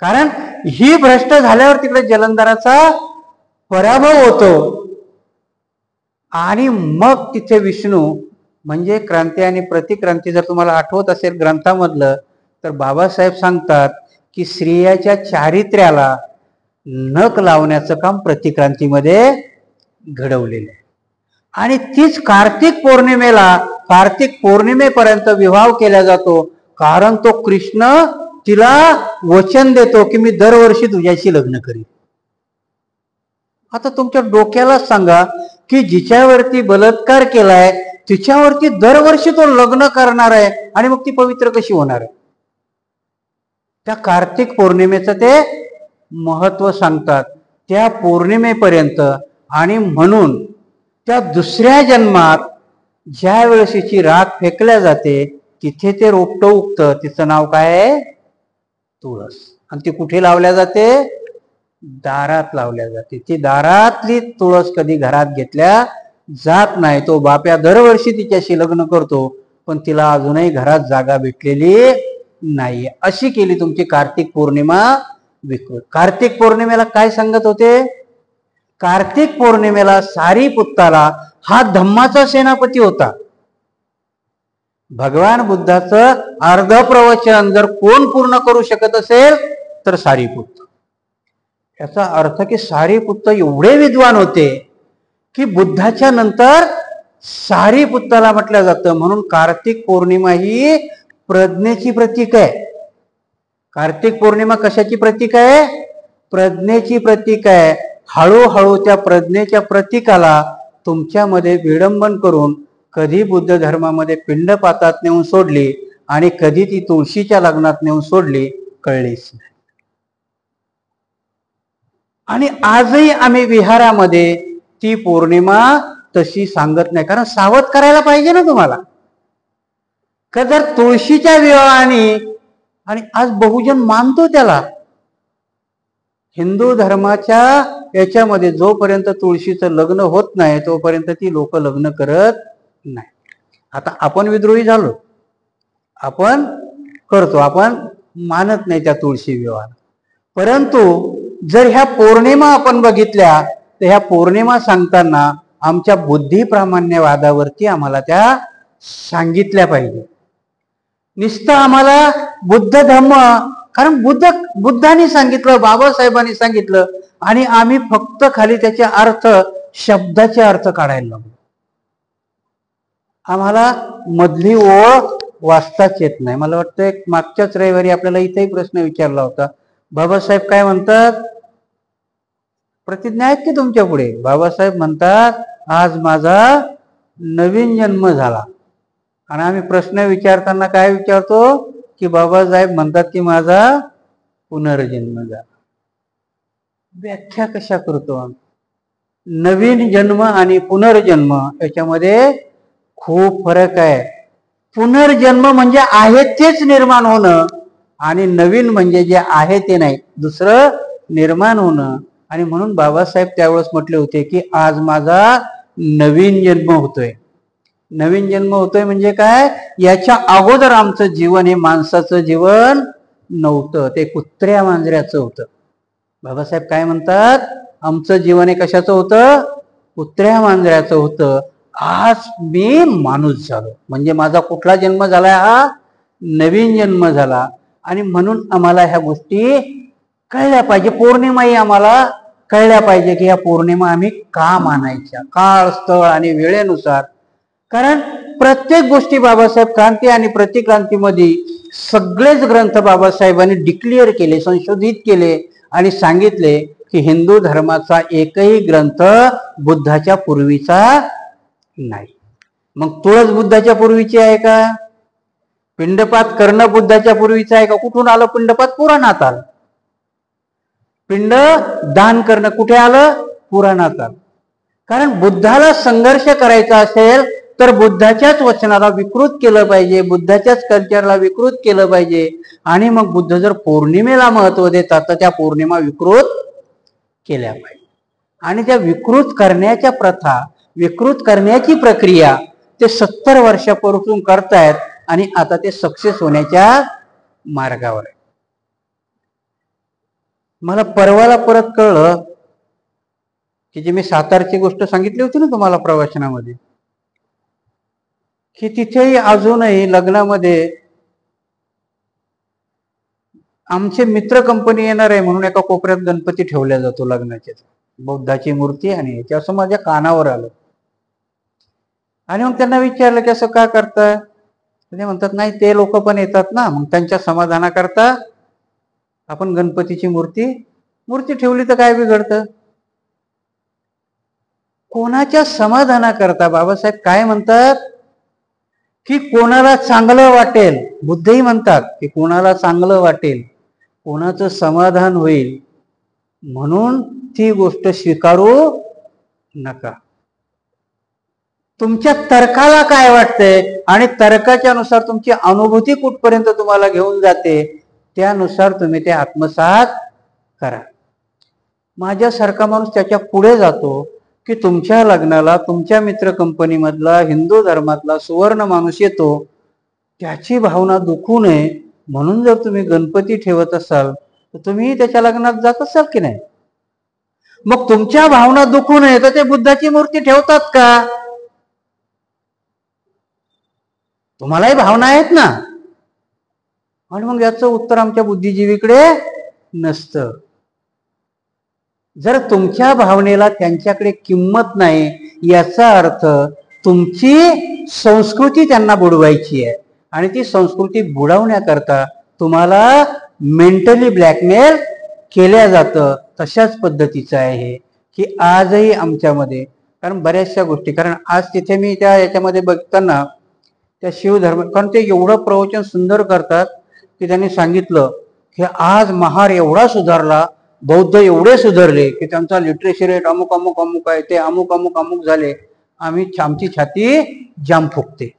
कारण ही भ्रष्ट झाल्यावर तिकडे जलंधराचा पराभव होतो आणि मग तिथे विष्णू म्हणजे क्रांती आणि प्रतिक्रांती जर तुम्हाला आठवत असेल ग्रंथामधलं, तर बाबासाहेब सांगतात की स्त्रियाच्या चारित्र्याला नख लावण्याचं काम प्रतिक्रांतीमध्ये घडवलेलं आहे. आणि तीच कार्तिक पौर्णिमेपर्यंत विवाह केला जातो, कारण तो कृष्ण तिला वचन देतो की मी दरवर्षी तुझ्याशी लग्न करीन. आता तुमच्या डोक्याला सांगा की जिच्यावरती बलात्कार केलाय तिच्यावरती दरवर्षी तो लग्न करणार आहे, आणि मग ती पवित्र कशी होणार आहे? त्या कार्तिक पौर्णिमेचं ते महत्व सांगतात, त्या पौर्णिमेपर्यंत. आणि म्हणून त्या दुसऱ्या जन्मात ज्या वेळेस हिची राख फेकल्या जाते तिथे ते रोपटं उगतं, तिचं नाव काय आहे? तुळस. आणि ती कुठे लावल्या जाते? दारात लावल्या जाते. ती दारातली तुळस कधी घरात घेतल्या जात नाही. तो बाप्या दरवर्षी तिच्याशी लग्न करतो, पण तिला अजूनही घरात जागा भेटलेली नाही. अशी केली तुमची कार्तिक पौर्णिमा विकृत. कार्तिक पौर्णिमेला काय सांगत होते? कार्तिक पौर्णिमेला सारीपुत्ताला हा धम्माचा सेनापती होता. भगवान बुद्धाचं अर्ध प्रवचन जर कोण पूर्ण करू शकत असेल तर सारीपुत्त. याचा अर्थ की सारीपुत्त एवढे विद्वान होते की बुद्धाच्या नंतर सारीपुत्ताला म्हटलं जातं. म्हणून कार्तिक पौर्णिमा ही प्रज्ञेची प्रतीक आहे. कार्तिक पौर्णिमा कशाची प्रतीक आहे? प्रज्ञेची प्रतीक आहे. हळूहळू त्या प्रज्ञेच्या प्रतीकाला तुमच्यामध्ये विडंबन करून कधी बुद्ध धर्मामध्ये पिंडपातात नेऊन सोडली आणि कधी ती तुळशीच्या लग्नात नेऊन सोडली, कळलीच नाही. आणि आजही आम्ही विहारामध्ये ती पौर्णिमा तशी सांगत नाही, कारण सावध करायला पाहिजे ना तुम्हाला. का जर तुळशीच्या विवाहाने, आणि आज बहुजन मानतो त्याला, हिंदू धर्माच्या याच्यामध्ये जोपर्यंत तुळशीचं लग्न होत नाही तोपर्यंत ती लोक लग्न करत नाही. आता आपण विद्रोही झालो, आपण करतो, आपण मानत नाही त्या तुळशी विवाह. परंतु जर ह्या पौर्णिमा आपण बघितल्या तर ह्या पौर्णिमा सांगताना आमच्या बुद्धिप्रामाण्यवादावरती आम्हाला त्या सांगितल्या पाहिजे. नुसतं आम्हाला बुद्ध धम्म, कारण बुद्धांनी सांगितलं, बाबासाहेबांनी सांगितलं, आणि आम्ही फक्त खाली त्याचे अर्थ, शब्दाचे अर्थ काढायला लागलो. आम्हाला मधली ओळ वाचताच येत नाही. मला वाटतं एक मागच्याच रविवारी आपल्याला इथेही प्रश्न विचारला होता, बाबासाहेब काय म्हणतात? प्रतिज्ञा आहेत की तुमच्या पुढे? बाबासाहेब म्हणतात आज माझा नवीन जन्म झाला. आणि आम्ही प्रश्न विचारताना काय विचारतो की बाबासाहेब म्हणतात की माझा पुनर्जन्म झाला. व्याख्या कशा करतो? नवीन जन्म आणि पुनर्जन्म याच्यामध्ये खूप फरक आहे. पुनर्जन्म म्हणजे आहे तेच निर्माण होणं, आणि नवीन म्हणजे जे आहे ते नाही, दुसरं निर्माण होणं. आणि म्हणून बाबासाहेब त्यावेळेस म्हटले होते की आज माझा नवीन जन्म होतोय. नवीन जन्म होतोय म्हणजे काय? याच्या अगोदर आमचं जीवन हे माणसाचं जीवन नव्हतं, ते कुत्र्या मांजऱ्याचं होतं. बाबासाहेब काय म्हणतात? आमचं जीवन हे कशाचं होतं? कुत्र्या मांजऱ्याचं होतं. आज मी माणूस झालो, म्हणजे माझा कुठला जन्म झाला? हा नवीन जन्म झाला. आणि म्हणून आम्हाला ह्या गोष्टी कळल्या पाहिजे. पौर्णिमाही आम्हाला कळल्या पाहिजे की ह्या पौर्णिमा आम्ही का मानायच्या, काळ, स्थळ आणि वेळेनुसार. कारण प्रत्येक गोष्टी बाबासाहेब क्रांती आणि प्रतिक्रांतीमध्ये सगळेच ग्रंथ बाबासाहेबांनी डिक्लेअर केले, संशोधित केले आणि सांगितले की हिंदू धर्माचा एकही ग्रंथ बुद्धाच्या पूर्वीचा नाही. मग तुळस बुद्धाच्या पूर्वीची आहे का? पिंडपात करणं बुद्धाच्या पूर्वीचं आहे का? कुठून आलं पिंडपात? पुराणात आलं. पिंड दान करणं कुठे आलं? पुराणात आलं. कारण बुद्धाला संघर्ष करायचा असेल तर बुद्धाच्याच वचनाला विकृत केलं पाहिजे, बुद्धाच्याच कल्चरला विकृत केलं पाहिजे. आणि मग बुद्ध जर पौर्णिमेला महत्व देतात तर त्या पौर्णिमा विकृत केल्या पाहिजे. आणि त्या विकृत करण्याच्या प्रथा, विकृत करण्याची प्रक्रिया ते 70 वर्षापासून करतायत, आणि आता ते सक्सेस होण्याच्या मार्गावर आहे. मला परवाला परत कळलं की जी मी सातारची गोष्ट सांगितली होती ना तुम्हाला प्रवचनामध्ये, की तिथेही अजूनही लग्नामध्ये आमचे मित्र कंपनी येणार आहे म्हणून एका कोपऱ्यात गणपती ठेवला जातो लग्नाच्या, बौद्धाची मूर्ती आणि याची, असं माझ्या कानावर आलं. आणि मग त्यांना विचारलं की असं का करताय? ते म्हणतात नाही ते लोक पण येतात ना, मग त्यांच्या समाधानाकरता आपण गणपतीची मूर्ती ठेवली तर काय बिघडतं? कोणाच्या समाधानाकरता? बाबासाहेब काय म्हणतात की कोणाला चांगलं वाटेल, बुद्धही म्हणतात की कोणाला चांगलं वाटेल, कोणाचं समाधान होईल म्हणून ती गोष्ट स्वीकारू नका. तुमच्या तर्काला काय वाटतंय आणि तर्काच्या नुसार तुमची अनुभूती कुठपर्यंत तुम्हाला घेऊन जाते त्यानुसार तुम्ही ते आत्मसात करा. माझ्यासारखा माणूस त्याच्या पुढे जातो की तुमच्या लग्नाला तुमच्या मित्र कंपनीमधला हिंदू धर्मातला सुवर्ण माणूस येतो, त्याची भावना दुखू नये म्हणून जर तुम्ही गणपती ठेवत असाल तर तुम्ही त्याच्या लग्नात जात असाल की नाही? मग तुमच्या भावना दुखू नये तर ते बुद्धाची मूर्ती ठेवतात का? तुम्हालाही भावना आहेत ना. आणि मग याचं उत्तर आमच्या बुद्धिजीवीकडे नसतं. जर तुमच्या भावनेला त्यांच्याकडे किंमत नाही याचा अर्थ तुमची संस्कृती त्यांना बुडवायची आहे आणि ती संस्कृती बुडवण्याकरता तुम्हाला मेंटली ब्लॅकमेल केल्या जातं. तशाच पद्धतीचं आहे हे की आजही आमच्यामध्ये, कारण बऱ्याचशा गोष्टी, कारण आज तिथे मी त्या याच्यामध्ये बघताना त्या शिवधर्म, कारण ते एवढं प्रवचन सुंदर करतात की त्यांनी सांगितलं की आज महार एवढा सुधारला, बौद्ध एवढे सुधारले की त्यांचा लिटरेसी रेट अमुक अमुक अमुक आहे, ते अमुक अमुक अमुक झाले, आमची छाती जाम फुकते.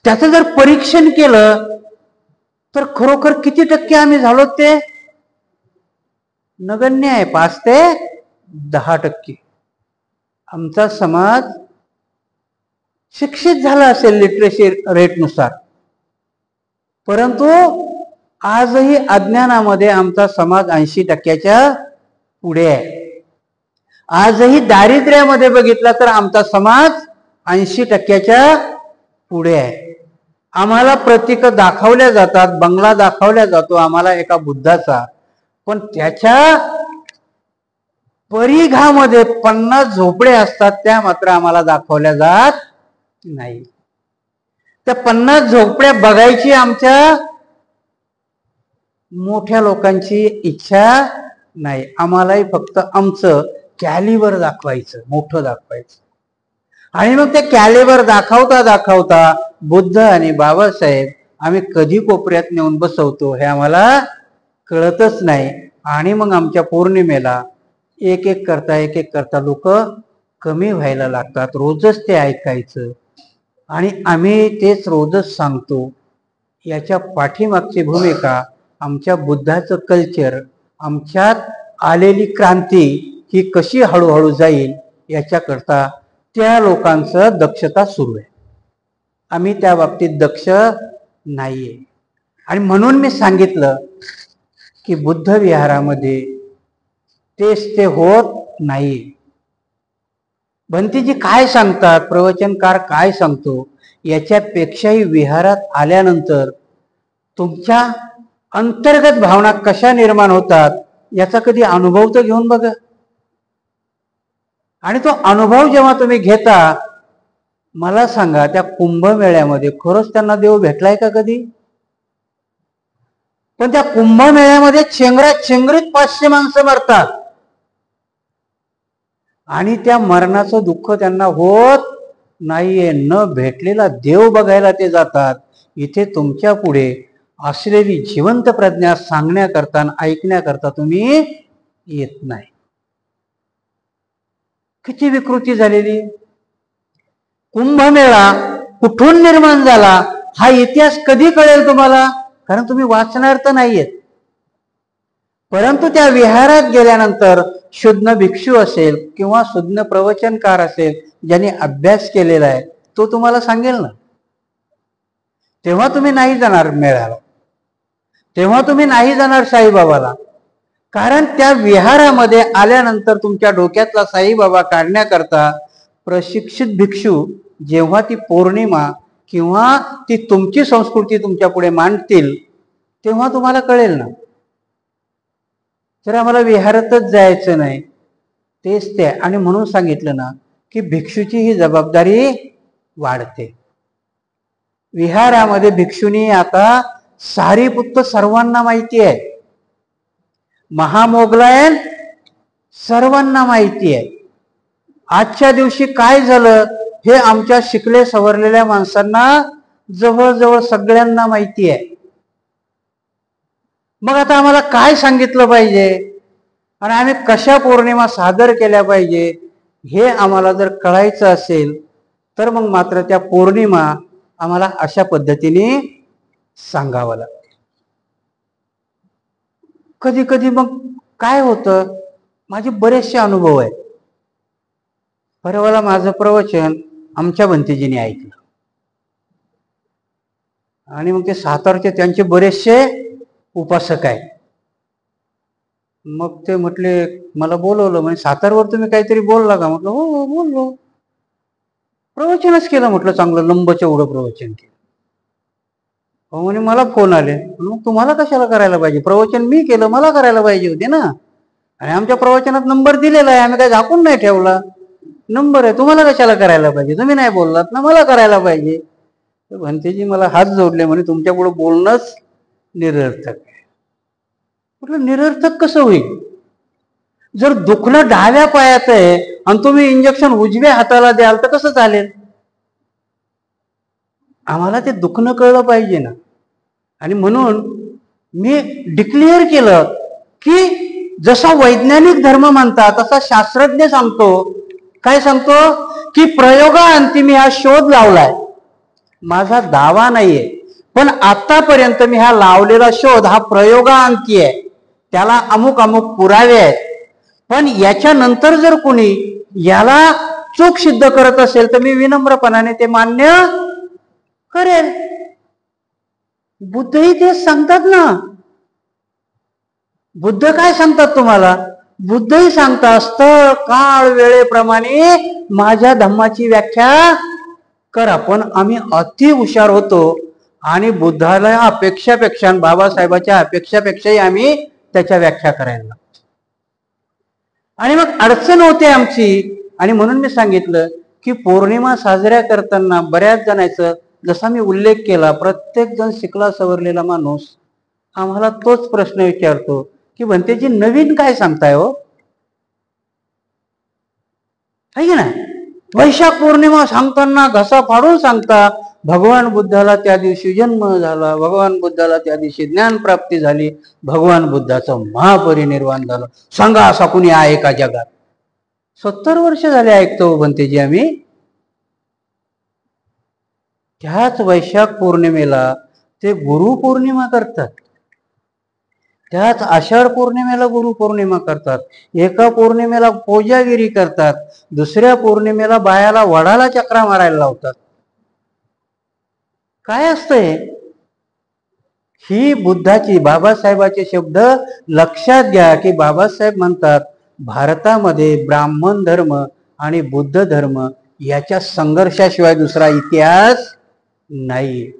त्याचं जर परीक्षण केलं तर खरोखर किती टक्के आम्ही झालो ते नगण्य आहे. 5 ते 10%. आमचा समाज शिक्षित झाला असेल लिटरेसी रेटनुसार, परंतु आजही अज्ञानामध्ये आमचा समाज 80%च्या पुढे आहे. आजही दारिद्र्यामध्ये बघितला तर आमचा समाज 80%च्या पुढे आहे. आम्हाला प्रतीक दाखवल्या जातात, बंगला दाखवल्या जातो आम्हाला एका बुद्धाचा, पण त्याच्या परिघामध्ये 50 झोपड्या असतात त्या मात्र आम्हाला दाखवल्या जात नाही. त्या 50 झोपड्या बघायची आमच्या मोठ्या लोकांची इच्छा नाही. आम्हालाही फक्त आमचं कॅलिबर दाखवायचं, मोठं दाखवायचं. आणि मग ते कॅलिबर दाखवता दाखवता बुद्ध आणि बाबासाहेब आम्ही कधी कोपऱ्यात नेऊन बसवतो हे आम्हाला कळतच नाही. आणि मग आमच्या पौर्णिमेला एक एक करता लोक कमी व्हायला लागतात. रोजच ते ऐकायचं आणि आम्ही तेच रोजच सांगतो. याच्या पाठीमागची भूमिका आमच्या बुद्धाचं कल्चर, आमच्यात आलेली क्रांती ही कशी हळूहळू जाईल याच्याकरता त्या लोकांचं दक्षता सुरू आहे. आम्ही त्या बाबतीत दक्ष नाहीये. आणि म्हणून मी सांगितलं की बुद्ध विहारामध्ये तेच ते होत नाही. भंतीजी काय सांगतात, प्रवचनकार काय सांगतो, याच्यापेक्षाही विहारात आल्यानंतर तुमच्या अंतर्गत भावना कशा निर्माण होतात याचा कधी अनुभव तर घेऊन बघा. आणि तो अनुभव जेव्हा तुम्ही घेता, मला सांगा त्या कुंभमेळ्यामध्ये खरंच त्यांना देव भेटलाय का कधी? पण त्या कुंभमेळ्यामध्ये चेंगरीत 500 माणसं मरतात आणि त्या मरणाचं दुःख त्यांना होत नाहीये. न भेटलेला देव बघायला ते जातात. इथे तुमच्या पुढे असलेली जिवंत प्रज्ञा सांगण्याकरता ऐकण्याकरता तुम्ही येत नाही. किती विकृती झालेली. कुंभमेळा कुठून निर्माण झाला हा इतिहास कधी कळेल तुम्हाला? कारण तुम्ही वाचणार तर नाहीयेत. परंतु त्या विहारात गेल्यानंतर शुद्ध भिक्षू असेल किंवा शुद्ध प्रवचनकार असेल ज्यांनी अभ्यास केलेला आहे तो तुम्हाला सांगेल ना. तेव्हा तुम्ही नाही जाणार मेळ्याला, तेव्हा तुम्ही नाही जाणार साईबाबाला. कारण त्या विहारामध्ये आल्यानंतर तुमच्या डोक्यातला साईबाबा काढण्याकरता प्रशिक्षित भिक्षू जेव्हा ती पौर्णिमा किंवा ती तुमची संस्कृती तुमच्या पुढे मांडतील तेव्हा तुम्हाला कळेल ना. जर आम्हाला विहारातच जायचं नाही तेच ते, आणि म्हणून सांगितलं ना की भिक्षूची ही जबाबदारी वाढते. विहारामध्ये भिक्षुनी आता सारीपुत्त सर्वांना माहिती आहे, महामोगलायन सर्वांना माहिती आहे. आजच्या दिवशी काय झालं हे आमच्या शिकले सवरलेल्या माणसांना जवळजवळ सगळ्यांना माहिती आहे. मग आता आम्हाला काय सांगितलं पाहिजे आणि आम्ही कशा पौर्णिमा सादर केल्या पाहिजे हे आम्हाला जर कळायचं असेल तर मग मात्र त्या पौर्णिमा आम्हाला अशा पद्धतीने सांगावं लागतं. कधी कधी मग काय होतं, माझे बरेचसे अनुभव आहेत. परवाला माझं प्रवचन आमच्या भंतेजीने ऐकलं आणि मग ते सातारचे त्यांचे बरेचसे उपासक आहेत. मग ते म्हटले, मला बोलवलं, म्हणजे सातारवर तुम्ही काहीतरी बोलला का? म्हटलं हो हो बोललो, प्रवचनच केलं. म्हटलं चांगलं लंबचं एवढं प्रवचन केलं. हो म्हणे मला फोन आले. मग तुम्हाला कशाला करायला पाहिजे, प्रवचन मी केलं, मला करायला पाहिजे होते ना. आणि आमच्या प्रवचनात नंबर दिलेला आहे, आम्ही काही झाकून नाही ठेवला, नंबर आहे, तुम्हाला कशाला करायला पाहिजे, तुम्ही नाही बोललात ना, मला करायला पाहिजे. भंतेजी मला हात जोडले, म्हणे तुमच्या पुढे बोलणंच निरर्थक आहे. म्हटलं निरर्थक कसं होईल? जर दुखणं डाव्या पायात आहे आणि तुम्ही इंजेक्शन उजव्या हाताला द्याल तर कसं चालेल? आम्हाला ते दुखणं कळलं पाहिजे ना. आणि म्हणून मी डिक्लेअर केलं की जसा वैज्ञानिक धर्म म्हणतात तसा शास्त्रज्ञ सांगतो. काय सांगतो? की प्रयोगाअंती मी हा शोध लावलाय. माझा दावा नाहीये, पण आतापर्यंत मी हा लावलेला शोध हा प्रयोगाअंती आहे, त्याला अमुक अमुक पुरावे आहेत. पण याच्यानंतर जर कोणी याला चूक सिद्ध करत असेल तर मी विनम्रपणाने ते मान्य करेल. बुद्धही तेच सांगतात ना. बुद्ध काय सांगतात तुम्हाला? बुद्धही सांगतात स्थळ काळ वेळेप्रमाणे माझ्या धम्माची व्याख्या करा. पण आम्ही अति हुशार होतो आणि बुद्धाला अपेक्षापेक्षा, बाबासाहेबाच्या अपेक्षापेक्षाही आम्ही त्याच्या व्याख्या करायला लागतो. आणि मग अडचण होते आमची. आणि म्हणून मी सांगितलं की पौर्णिमा साजऱ्या करताना बऱ्याच जणांचं, जसा मी उल्लेख केला, प्रत्येक जण शिकला सवरलेला माणूस आम्हाला तोच प्रश्न विचारतो की भंतेजी नवीन काय सांगताय हो? आहे की ना? वैशाख पौर्णिमा सांगताना घसा फाडून सांगता भगवान बुद्धाला त्या दिवशी जन्म झाला, भगवान बुद्धाला त्या दिवशी ज्ञान प्राप्ती झाली, भगवान बुद्धाचं महापरिनिर्वाण झालं. सांगा असा कुणी आहे का जगात? 70 वर्ष झाले ऐकतो भंतेजी आम्ही. त्याच वैशाख पौर्णिमेला ते गुरुपौर्णिमा करतात, त्याच आषाढ पौर्णिमेला गुरुपौर्णिमा करतात, एका पौर्णिमेला कोजागिरी करतात, दुसऱ्या पौर्णिमेला बायाला वडाला चक्रा मारायला लावतात. काय असतंय? ही बुद्धाची, बाबासाहेबाचे शब्द लक्षात घ्या की बाबासाहेब म्हणतात भारतामध्ये ब्राह्मण धर्म आणि बुद्ध धर्म याच्या संघर्षाशिवाय दुसरा इतिहास नाही.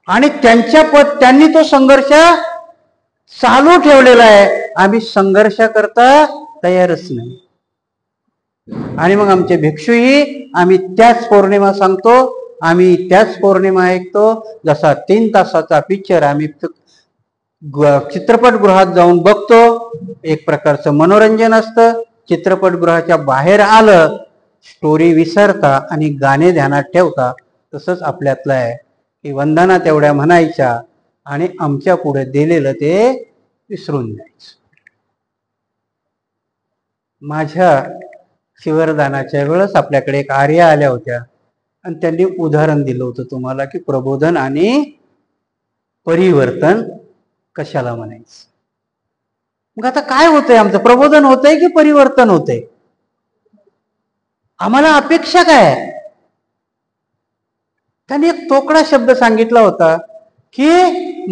आणि त्यांनी तो संघर्ष चालू ठेवलेला आहे. आम्ही संघर्ष करता तयारच नाही. आणि मग आमचे भिक्षूही आम्ही त्याच पौर्णिमा सांगतो, आम्ही त्याच पौर्णिमा ऐकतो. जसा 3 तासाचा पिक्चर आम्ही चित्रपटगृहात जाऊन बघतो, एक प्रकारचं मनोरंजन असतं. चित्रपटगृहाच्या बाहेर आलं, स्टोरी विसरता आणि गाणे ध्यानात ठेवता. तसंच आपल्यातलं आहे की वंदना तेवढ्या म्हणायच्या आणि आमच्या पुढे दिलेलं ते विसरून जायचं. माझ्या शिवरदानाच्या वेळेस आपल्याकडे एक आर्या आल्या होत्या आणि त्यांनी उदाहरण दिलं होतं तुम्हाला की प्रबोधन आणि परिवर्तन कशाला म्हणायचं. मग आता काय होतंय? आमचं प्रबोधन होतंय की परिवर्तन होतंय? आम्हाला अपेक्षा काय? त्यांनी एक तोकडा शब्द सांगितला होता की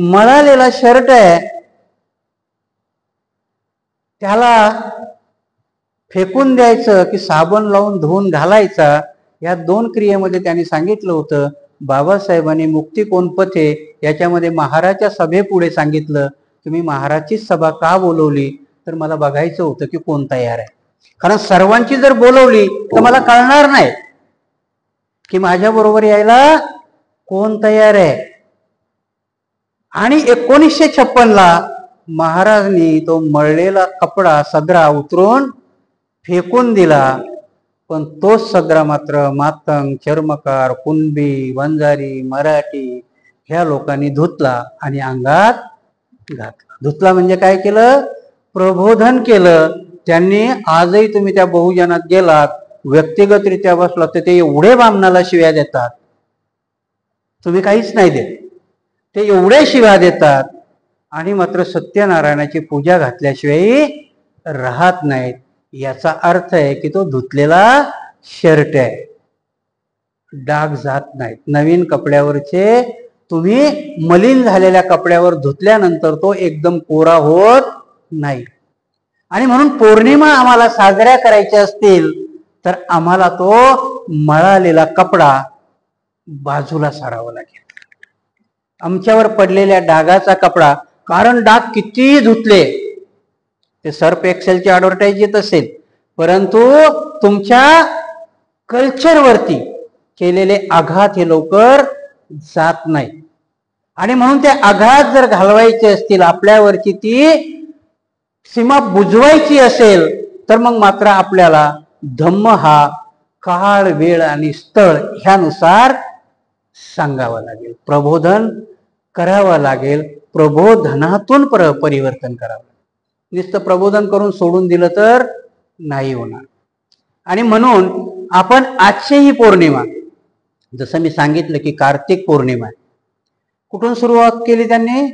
मळालेला शर्ट आहे त्याला फेकून द्यायचं की साबण लावून धुवून घालायचा, या दोन क्रियेमध्ये त्यांनी सांगितलं होतं. बाबासाहेबांनी मुक्ती कोण पथे याच्यामध्ये महाराजच्या सभेपुढे सांगितलं, तुम्ही महाराजचीच सभा का बोलवली, तर मला बघायचं होतं की कोण तयार आहे. कारण सर्वांची जर बोलवली तर मला कळणार नाही की माझ्या बरोबर यायला कोण तयार आहे. आणि 1956ला महाराजांनी तो मळलेला कपडा सदरा उतरून फेकून दिला, पण तोच सदरा मात्र मातंग, चर्मकार, कुणबी, वंजारी, मराठी ह्या लोकांनी धुतला आणि अंगात घातला. धुतला म्हणजे काय केलं? प्रबोधन केलं त्यांनी. आजही तुम्ही त्या बहुजनात गेलात, व्यक्तिगतरित्या बसलात तर ते एवढे बामणाला शिव्या देतात, तुम्ही काहीच नाही देत, ते एवढे शिव्या देतात आणि मात्र सत्यनारायणाची पूजा घातल्याशिवाय राहत नाहीत. याचा अर्थ आहे की तो धुतलेला शर्ट आहे, डाग जात नाहीत. नवीन कपड्यावरचे तुम्ही मलिन झालेल्या कपड्यावर धुतल्यानंतर तो एकदम कोरा होत नाही. आणि म्हणून पौर्णिमा आम्हाला साजऱ्या करायच्या असतील तर आम्हाला तो मळालेला कपडा बाजूला सारावा लागेल. आमच्यावर पडलेल्या डागाचा कपडा, कारण डाग किती धुतले, ते सर्फ एक्सेलची ॲडव्हर्टाईज येत असेल, परंतु तुमच्या कल्चरवरती केलेले आघात हे लवकर जात नाही. आणि म्हणून ते आघात जर घालवायचे असतील, आपल्यावरची ती सीमा बुजवायची असेल, तर मग मात्र आपल्याला धम्म हा काळ, वेळ आणि स्थळ ह्यानुसार सांगावं लागेल, प्रबोधन करावं लागेल, प्रबोधनातून परिवर्तन करावं. नुसतं प्रबोधन करून सोडून दिलं तर नाही होणार. आणि म्हणून आपण आजची ही पौर्णिमा, जसं मी सांगितलं की कार्तिक पौर्णिमा आहे, कुठून सुरुवात केली त्यांनी?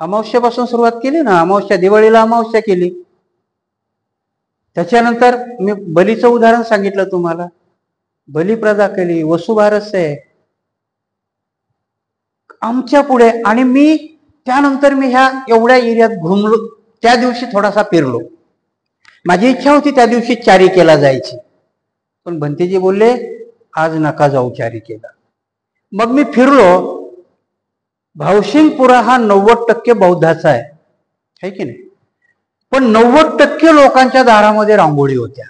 अमावस्यापासून सुरुवात केली ना. अमावस्या, दिवाळीला अमावस्या केली. त्याच्यानंतर मी बलीचं उदाहरण सांगितलं तुम्हाला, बलिप्रदा केली, वसुबारस आहे आमच्या पुढे. आणि मी त्यानंतर मी ह्या एवढ्या एरियात घुमलो, त्या दिवशी थोडासा फिरलो. माझी इच्छा होती त्या दिवशी चारिकेला जायची, पण भंतेजी बोलले आज नका जाऊ चारिकेला. मग मी फिरलो. भावसिंगपुरा हा 90% बौद्धाचा आहे की नाही, पण 90% लोकांच्या दारामध्ये रांगोळी होत्या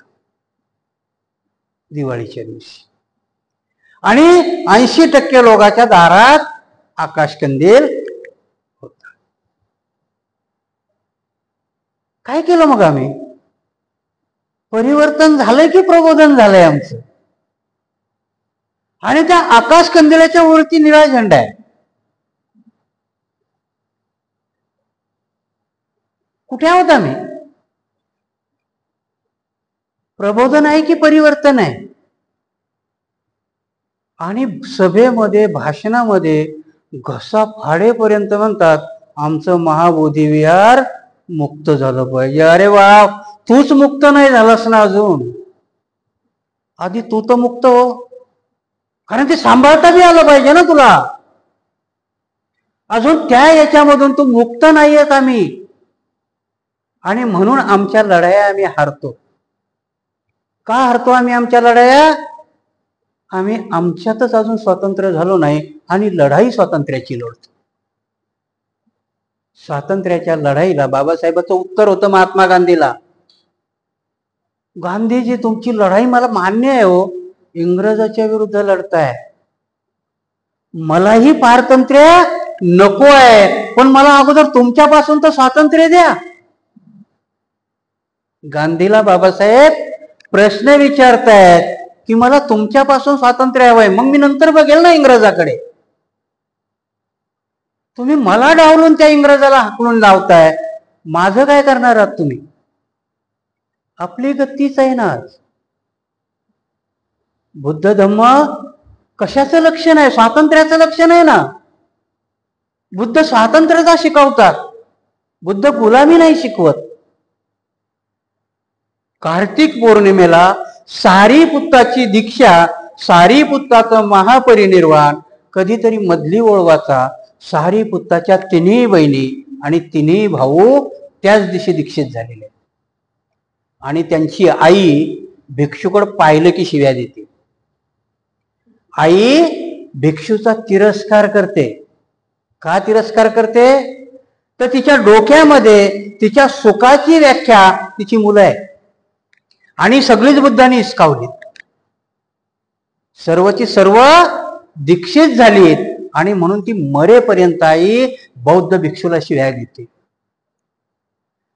दिवाळीच्या दिवशी, आणि 80% लोकांच्या दारात आकाशकंदील होता. काय केलं मग आम्ही? परिवर्तन झालंय की प्रबोधन झालंय आमचं? आणि त्या आकाशकंदिलाच्या वरती निळा झेंडा आहे. कुठे आहोत आम्ही? प्रबोधन आहे की परिवर्तन आहे? आणि सभेमध्ये, भाषणामध्ये घसा फाडेपर्यंत म्हणतात आमचं महाबोधी विहार मुक्त झालं पाहिजे. अरे वा, तूच मुक्त नाही झालास ना अजून. आधी तू तर मुक्त हो, कारण ते सांभाळता बी आलं पाहिजे ना तुला. अजून त्या याच्यामधून तू मुक्त नाहीयेत आम्ही. आणि म्हणून आमच्या लढाया आम्ही हारतो. का हारतो आम्ही आमच्या लढाया? आम्ही आमच्यातच अजून स्वातंत्र्य झालो नाही आणि लढाई स्वातंत्र्याची लढतो. स्वातंत्र्याच्या लढाईला बाबासाहेबांचं उत्तर होतं महात्मा गांधीला, गांधीजी तुमची लढाई मला मान्य आहे हो, इंग्रजाच्या विरुद्ध लढताय, मलाही पारतंत्र्य नको आहे, पण मला अगोदर तुमच्यापासून तर स्वातंत्र्य द्या. गांधीला बाबासाहेब प्रश्न विचारतायत की मला तुमच्यापासून स्वातंत्र्य हवंय, मग मी नंतर बघेल ना इंग्रजाकडे. तुम्ही मला डावलून त्या इंग्रजाला हाकलून लावताय, माझं काय करणार आहात तुम्ही? आपली गतीच आहे ना. बुद्ध धम्म कशाचं लक्षण आहे? स्वातंत्र्याचं लक्षण आहे ना. बुद्ध स्वातंत्र्यता शिकवतात, बुद्ध गुलामी नाही शिकवत. कार्तिक पौर्णिमेला सारीपुत्ताची दीक्षा, सारीपुत्ताचं महापरिनिर्वाण, कधीतरी मधली ओळवाचा, सारीपुत्ताच्या तिन्ही बहिणी आणि तिन्ही भाऊ त्याच दिवशी दीक्षित झालेले. आणि त्यांची आई भिक्षूकडे पाहिलं की शिव्या देते. आई भिक्षूचा तिरस्कार करते. का तिरस्कार करते? तर तिच्या डोक्यामध्ये तिच्या सुखाची व्याख्या तिची मुलं आहे आणि सगळीच बुद्धांनी हिसकावली. सर्वची सर्व दीक्षित झालीत आणि म्हणून ती मरेपर्यंत आई बौद्ध भिक्षूला शिव्या देते.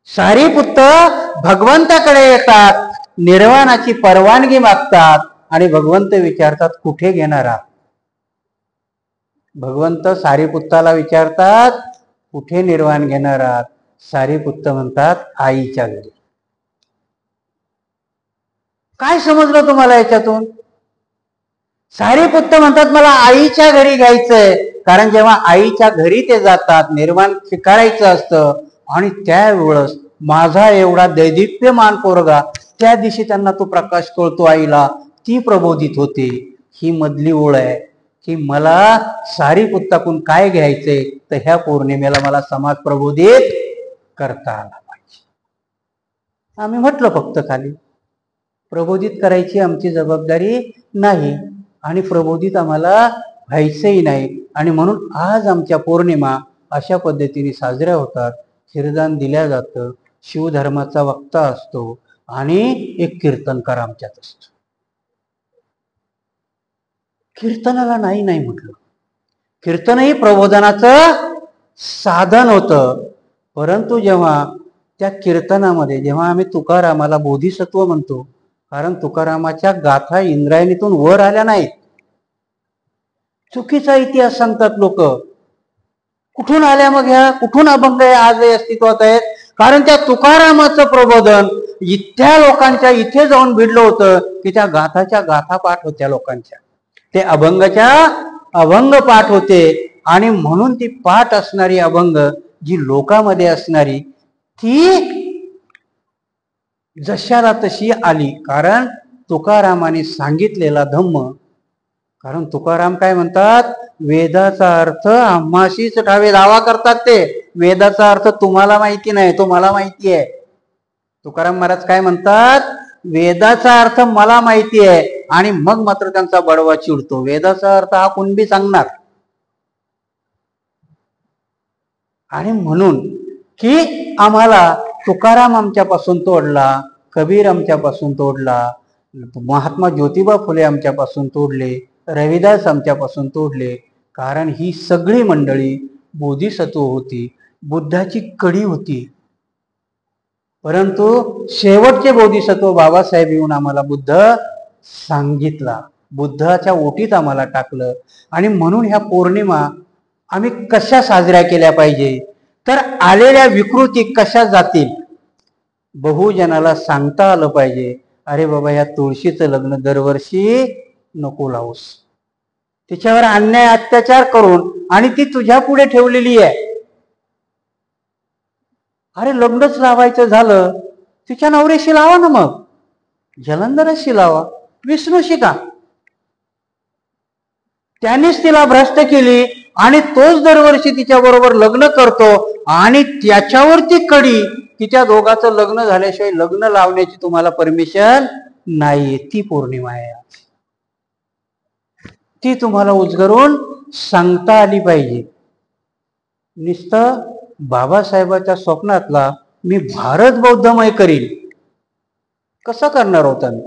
सारीपुत्त भगवंताकडे येतात, निर्वाणाची परवानगी मागतात आणि भगवंत विचारतात कुठे घेणार आहात. भगवंत सारीपुत्ताला विचारतात कुठे निर्वाण घेणार आहात. सारीपुत्त म्हणतात आईच्या घरी. काय समजलं तुम्हाला याच्यातून? सारीपुत्त म्हणतात मला आईच्या घरी घ्यायचंय, कारण जेव्हा आईच्या घरी ते जातात निर्वाण स्वीकारायचं असतं आणि त्यावेळेस माझा एवढा दैदिप्यमान पोरगा, त्या दिवशी त्यांना तो प्रकाश कळतो आईला, ती प्रबोधित होते. ही मधली ओळ आहे की मला सारीपुत्ताकडून काय घ्यायचंय, तर ह्या पौर्णिमेला मला समाज प्रबोधित करता आला पाहिजे. आम्ही म्हटलं फक्त खाली प्रबोधित करायची आमची जबाबदारी नाही आणि प्रबोधित आम्हाला व्हायचंही नाही, आणि म्हणून आज आमच्या पौर्णिमा अशा पद्धतीने साजऱ्या होतात. खीरदान दिल्या जातं, शिवधर्माचा वक्ता असतो आणि एक कीर्तनकार आमच्यात असतो. कीर्तनाला नाही नाही म्हटलं, कीर्तनही प्रबोधनाचं साधन होतं. परंतु जेव्हा त्या कीर्तनामध्ये जेव्हा आम्ही तुकारामाला बोधिसत्व म्हणतो, कारण तुकारामाच्या गाथा इंद्रायणीतून वर आल्या नाहीत. चुकीचा इतिहास सांगतात लोक. कुठून आल्या मग ह्या? कुठून अभंग आजही अस्तित्वात आहेत? कारण त्या तुकारामाचं प्रबोधन इथ्या लोकांच्या इथे जाऊन भिडलं होतं की त्या गाथाच्या गाथा पाठ होत्या लोकांच्या, ते अभंगाच्या अभंग पाठ होते. आणि म्हणून ती पाठ असणारी अभंग जी लोकांमध्ये असणारी ती जशाला तशी आली. कारण तुकारामाने सांगितलेला धम्म, कारण तुकाराम काय म्हणतात, वेदाचा अर्थ आम्हाशीच ठावे दावा करतात. ते वेदाचा अर्थ तुम्हाला माहिती नाही, तो मला माहिती आहे. तुकाराम महाराज काय म्हणतात, वेदाचा अर्थ मला माहिती आहे. आणि मग मात्र त्यांचा बडवा चिडतो, वेदाचा अर्थ हा कुणबी सांगणार. आणि म्हणून की आम्हाला तुकाराम आमच्यापासून तोडला, कबीर आमच्यापासून तोडला, महात्मा ज्योतिबा फुले आमच्यापासून तोडले, रविदास आमच्यापासून तोडले. कारण ही सगळी मंडळी बोधिसत्व होती, बुद्धाची कडी होती. परंतु शेवटचे बोधिसत्व बाबासाहेब येऊन आम्हाला बुद्ध सांगितला, बुद्धाच्या ओटीत आम्हाला टाकलं. आणि म्हणून ह्या पौर्णिमा आम्ही कशा साजऱ्या केल्या पाहिजे, तर आलेल्या विकृती कशा जातील, बहुजनाला सांगता आलं पाहिजे. अरे बाबा, या तुळशीचं लग्न दरवर्षी नको लावूस, तिच्यावर अन्याय अत्याचार करून आणि ती तुझ्या पुढे ठेवलेली आहे. अरे लग्नच लावायचं झालं तिच्या नवऱ्याशी लावा ना, मग जलंधराशी लावा, विष्णूशी का? त्यानेच तिला भ्रष्ट केली आणि तोच दरवर्षी तिच्या बरोबर लग्न करतो आणि त्याच्यावरती कडी की त्या दोघांचं लग्न झाल्याशिवाय लग्न लावण्याची तुम्हाला परमिशन नाहीये. ती पौर्णिमा आहे, ती तुम्हाला उजगरून सांगता आली पाहिजे. नुसतं बाबासाहेबाच्या स्वप्नातला मी भारत बौद्धमय करील कसं करणार होता मी,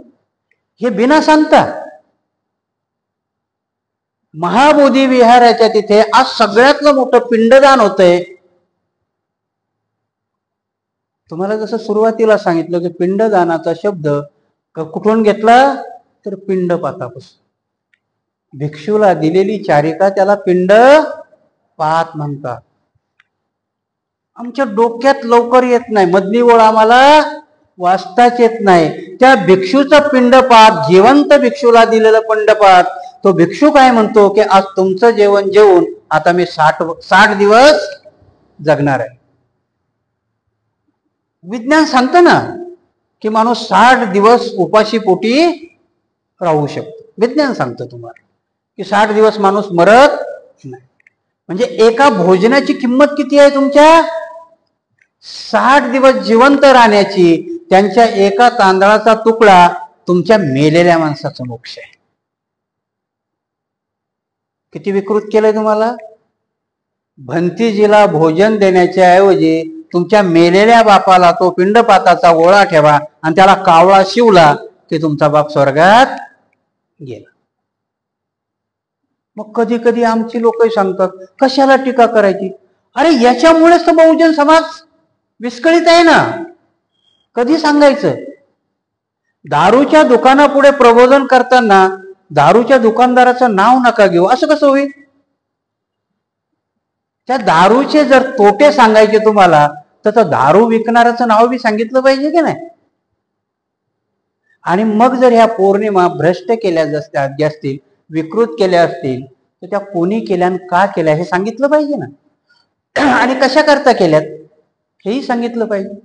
हे बिना सांगता. महाबोधी विहाराच्या तिथे आज सगळ्यातलं मोठं पिंडदान होतंय. तुम्हाला जसं सुरुवातीला सांगितलं की पिंडदानाचा शब्द कुठून घेतला, तर पिंडपातापासून. भिक्षूला दिलेली चारिका त्याला पिंड पात म्हणतात. आमच्या डोक्यात लवकर येत नाही, मधली ओळ आम्हाला वाचताच येत नाही. त्या भिक्षूचा पिंडपात, जिवंत भिक्षूला दिलेलं पिंडपात, तो भिक्षू काय म्हणतो की आज तुमचं जेवण जेवून आता मी 60 दिवस जगणार आहे. विज्ञान सांगतं ना की माणूस 60 दिवस उपाशी पोटी राहू शकतो. विज्ञान सांगतं तुम्हाला की 60 दिवस माणूस मरत नाही. म्हणजे एका भोजनाची किंमत किती आहे तुमच्या? 60 दिवस जिवंत राहण्याची त्यांच्या एका तांदळाचा तुकडा तुमच्या मेलेल्या माणसाचा मोक्ष आहे. किती विकृत केलंय तुम्हाला. भंतीजीला भोजन देण्याच्या ऐवजी तुमच्या मेलेल्या बापाला तो पिंडपाताचा गोळा ठेवा आणि त्याला कावळा शिवला की तुमचा बाप स्वर्गात गेला. मग कधी कधी आमची लोक सांगतात कशाला टीका करायची. अरे याच्यामुळेच तर बहुजन समाज विस्कळीत आहे ना. कधी सांगायचं. दारूच्या दुकानापुढे प्रबोधन करताना दारूच्या दुकानदाराचं नाव नका घेऊ, असं कसं होईल. त्या दारूचे जर तोटे सांगायचे तुम्हाला तर दारू विकणाऱ्याचं नाव बी सांगितलं पाहिजे की नाही. आणि मग जर ह्या पौर्णिमा भ्रष्ट केल्या असतील, विकृत केल्या असतील तर त्या कोणी केल्या आणि का केल्या हे सांगितलं पाहिजे ना. आणि कशा करता केल्यात हेही सांगितलं पाहिजे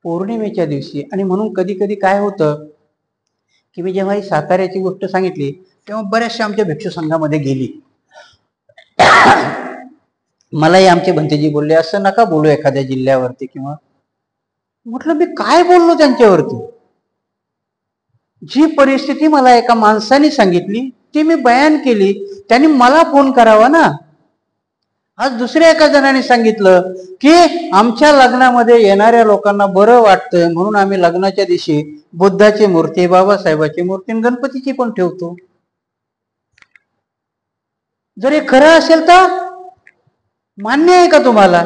पौर्णिमेच्या दिवशी. आणि म्हणून कधी कधी काय होतं की मी जेव्हा ही साताऱ्याची गोष्ट सांगितली तेव्हा बऱ्याचशा आमच्या भिक्षू संघामध्ये गेली. मलाही आमचे भंतेजी बोलले असं नका बोलू एखाद्या जिल्ह्यावरती किंवा. म्हटलं मी काय बोललो त्यांच्यावरती. जी परिस्थिती मला एका माणसाने सांगितली ती मी बयान केली. त्यांनी मला फोन करावा ना. आज दुसऱ्या एका जणाने सांगितलं की आमच्या लग्नामध्ये येणाऱ्या लोकांना बरं वाटतं म्हणून आम्ही लग्नाच्या दिवशी बुद्धाची मूर्ती, बाबासाहेबाची मूर्ती, गणपतीची पण ठेवतो. जर हे खरं असेल तर मान्य आहे का तुम्हाला.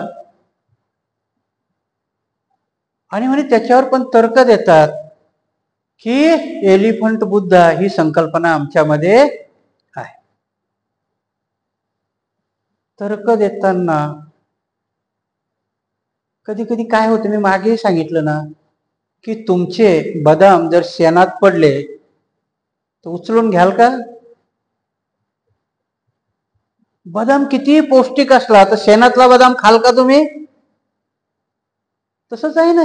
आणि म्हणे त्याच्यावर पण तर्क देतात की एलिफंट बुद्धा ही संकल्पना आमच्यामध्ये आहे. तर्क देताना कधी कधी काय होतं, मी मागेही सांगितलं ना की तुमचे बदाम जर शेणात पडले तर उचलून घ्याल का. बदाम किती पौष्टिक असला तर शेणातला बदाम खाल का तुम्ही. तसंच आहे ना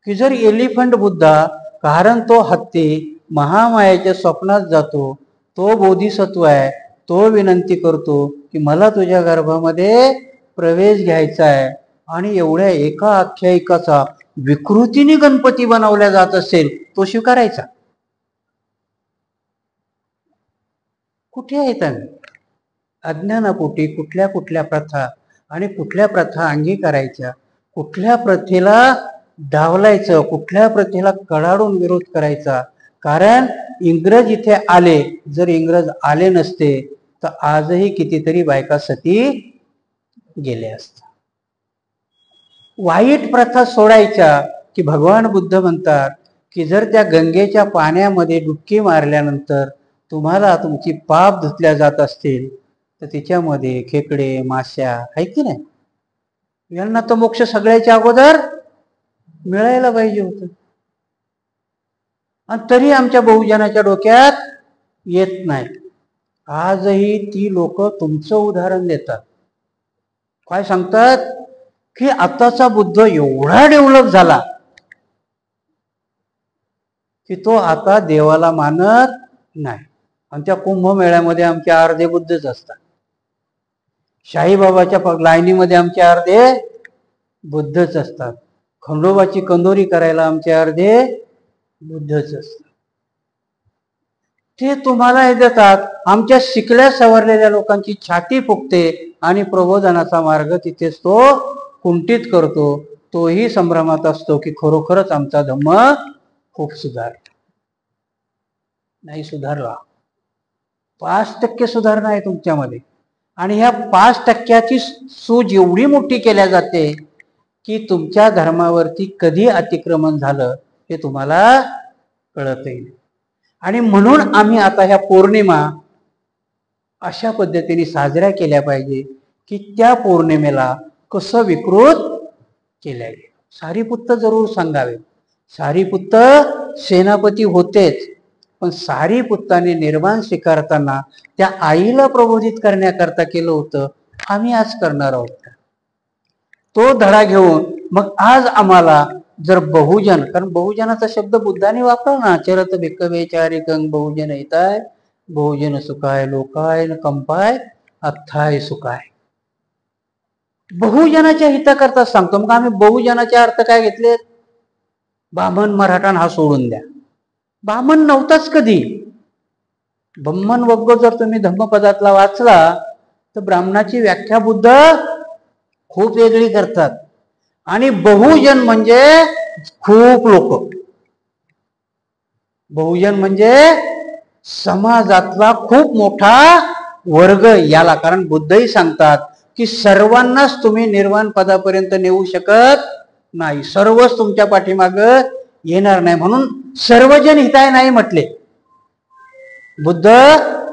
की जर एलिफंट बुद्धा, कारण तो हत्ती महामायेच्या स्वप्नात जातो, तो बोधिसत्व आहे, तो विनंती करतो की मला तुझ्या गर्भामध्ये प्रवेश घ्यायचा आहे. आणि एवढ्या एका आख्यायिकाचा विकृतीने गणपती बनवल्या जात असेल तो स्वीकारायचा. कुठे आहेत आम्ही. अज्ञानापोटी कुठल्या कुठल्या प्रथा आणि कुठल्या प्रथा अंगीकारायच्या, कुठल्या प्रथेला डावलायचं, कुठल्या प्रथेला कडाडून विरोध करायचा. कारण इंग्रज इथे आले, जर इंग्रज आले नसते तर आजही कितीतरी बायका सती गेल्या असत्या. वाईट प्रथा सोडायच्या की भगवान बुद्ध म्हणतात की जर त्या गंगेच्या पाण्यामध्ये डुबकी मारल्यानंतर तुम्हाला तुमची पाप धुतल्या जात असतील तर तिच्यामध्ये खेकडे, माश्या आहे की नाही. यांना तर मोक्ष सगळ्याच्या अगोदर मिळायला पाहिजे होतं. आणि तरी आमच्या बहुजनाच्या डोक्यात येत नाही. आजही ती लोक तुमचं उदाहरण देतात. काय सांगतात की आताचा बुद्ध एवढा डेव्हलप झाला की तो आता देवाला मानत नाही. आणि त्या कुंभमेळ्यामध्ये आमचे अर्धे बुद्धच असतात. शाहीबाबाच्या लाईनीमध्ये आमचे अर्धे बुद्धच असतात. खंडोबाची कंदोरी करायला आमचे अर्धे बुद्धच असतात. ते तुम्हाला हे देतात. आमच्या शिकल्या सवरलेल्या लोकांची छाती फुगते आणि प्रबोधनाचा मार्ग तिथेच तो कुंठित करतो. तोही संभ्रमात असतो की खरोखरच आमचा धम्म खूप सुधारला. नाही सुधारला. 5% सुधारणा आहे तुमच्यामध्ये. आणि ह्या 5%ची सूज एवढी मोठी केल्या जाते की तुमच्या धर्मावरती कधी अतिक्रमण झालं हे तुम्हाला कळतही नाही. आणि म्हणून आम्ही आता ह्या पौर्णिमा अशा पद्धतीने साजऱ्या केल्या पाहिजे की त्या पौर्णिमेला कसं विकृत केल्या गेलं. सारीपुत्त जरूर सांगावे. सारीपुत्त सेनापती होतेच, पण सारीपुत्ताने निर्वाण स्वीकारताना त्या आईला प्रबोधित करण्याकरता केलं होतं. आम्ही आज करणार आहोत तो धडा घेऊन. मग आज आम्हाला जर बहुजन, कारण बहुजनाचा शब्द बुद्धाने वापरला ना, चरत भिक्खवे चारिकंग बहुजन हिताय, बहुजन सुखाय लोकाय न कंपाय अथाय सुखाय. बहुजनाच्या हिताकरता सांगतो. मग आम्ही बहुजनाचे अर्थ काय घेतलेत? ब्राह्मण मराठा हा सोडून द्या. ब्राह्मण नव्हताच कधी. ब्रह्मण वग्ग जर तुम्ही धम्मपदातला वाचला तर ब्राह्मणाची व्याख्या बुद्ध खूप वेगळी करतात. आणि बहुजन म्हणजे खूप लोक. बहुजन म्हणजे समाजातला खूप मोठा वर्ग याला. कारण बुद्धही सांगतात की सर्वांनाच तुम्ही निर्वाण पदापर्यंत नेऊ शकत नाही, सर्वच तुमच्या पाठीमाग येणार नाही. म्हणून सर्वजन हिताय नाही म्हटले. बुद्ध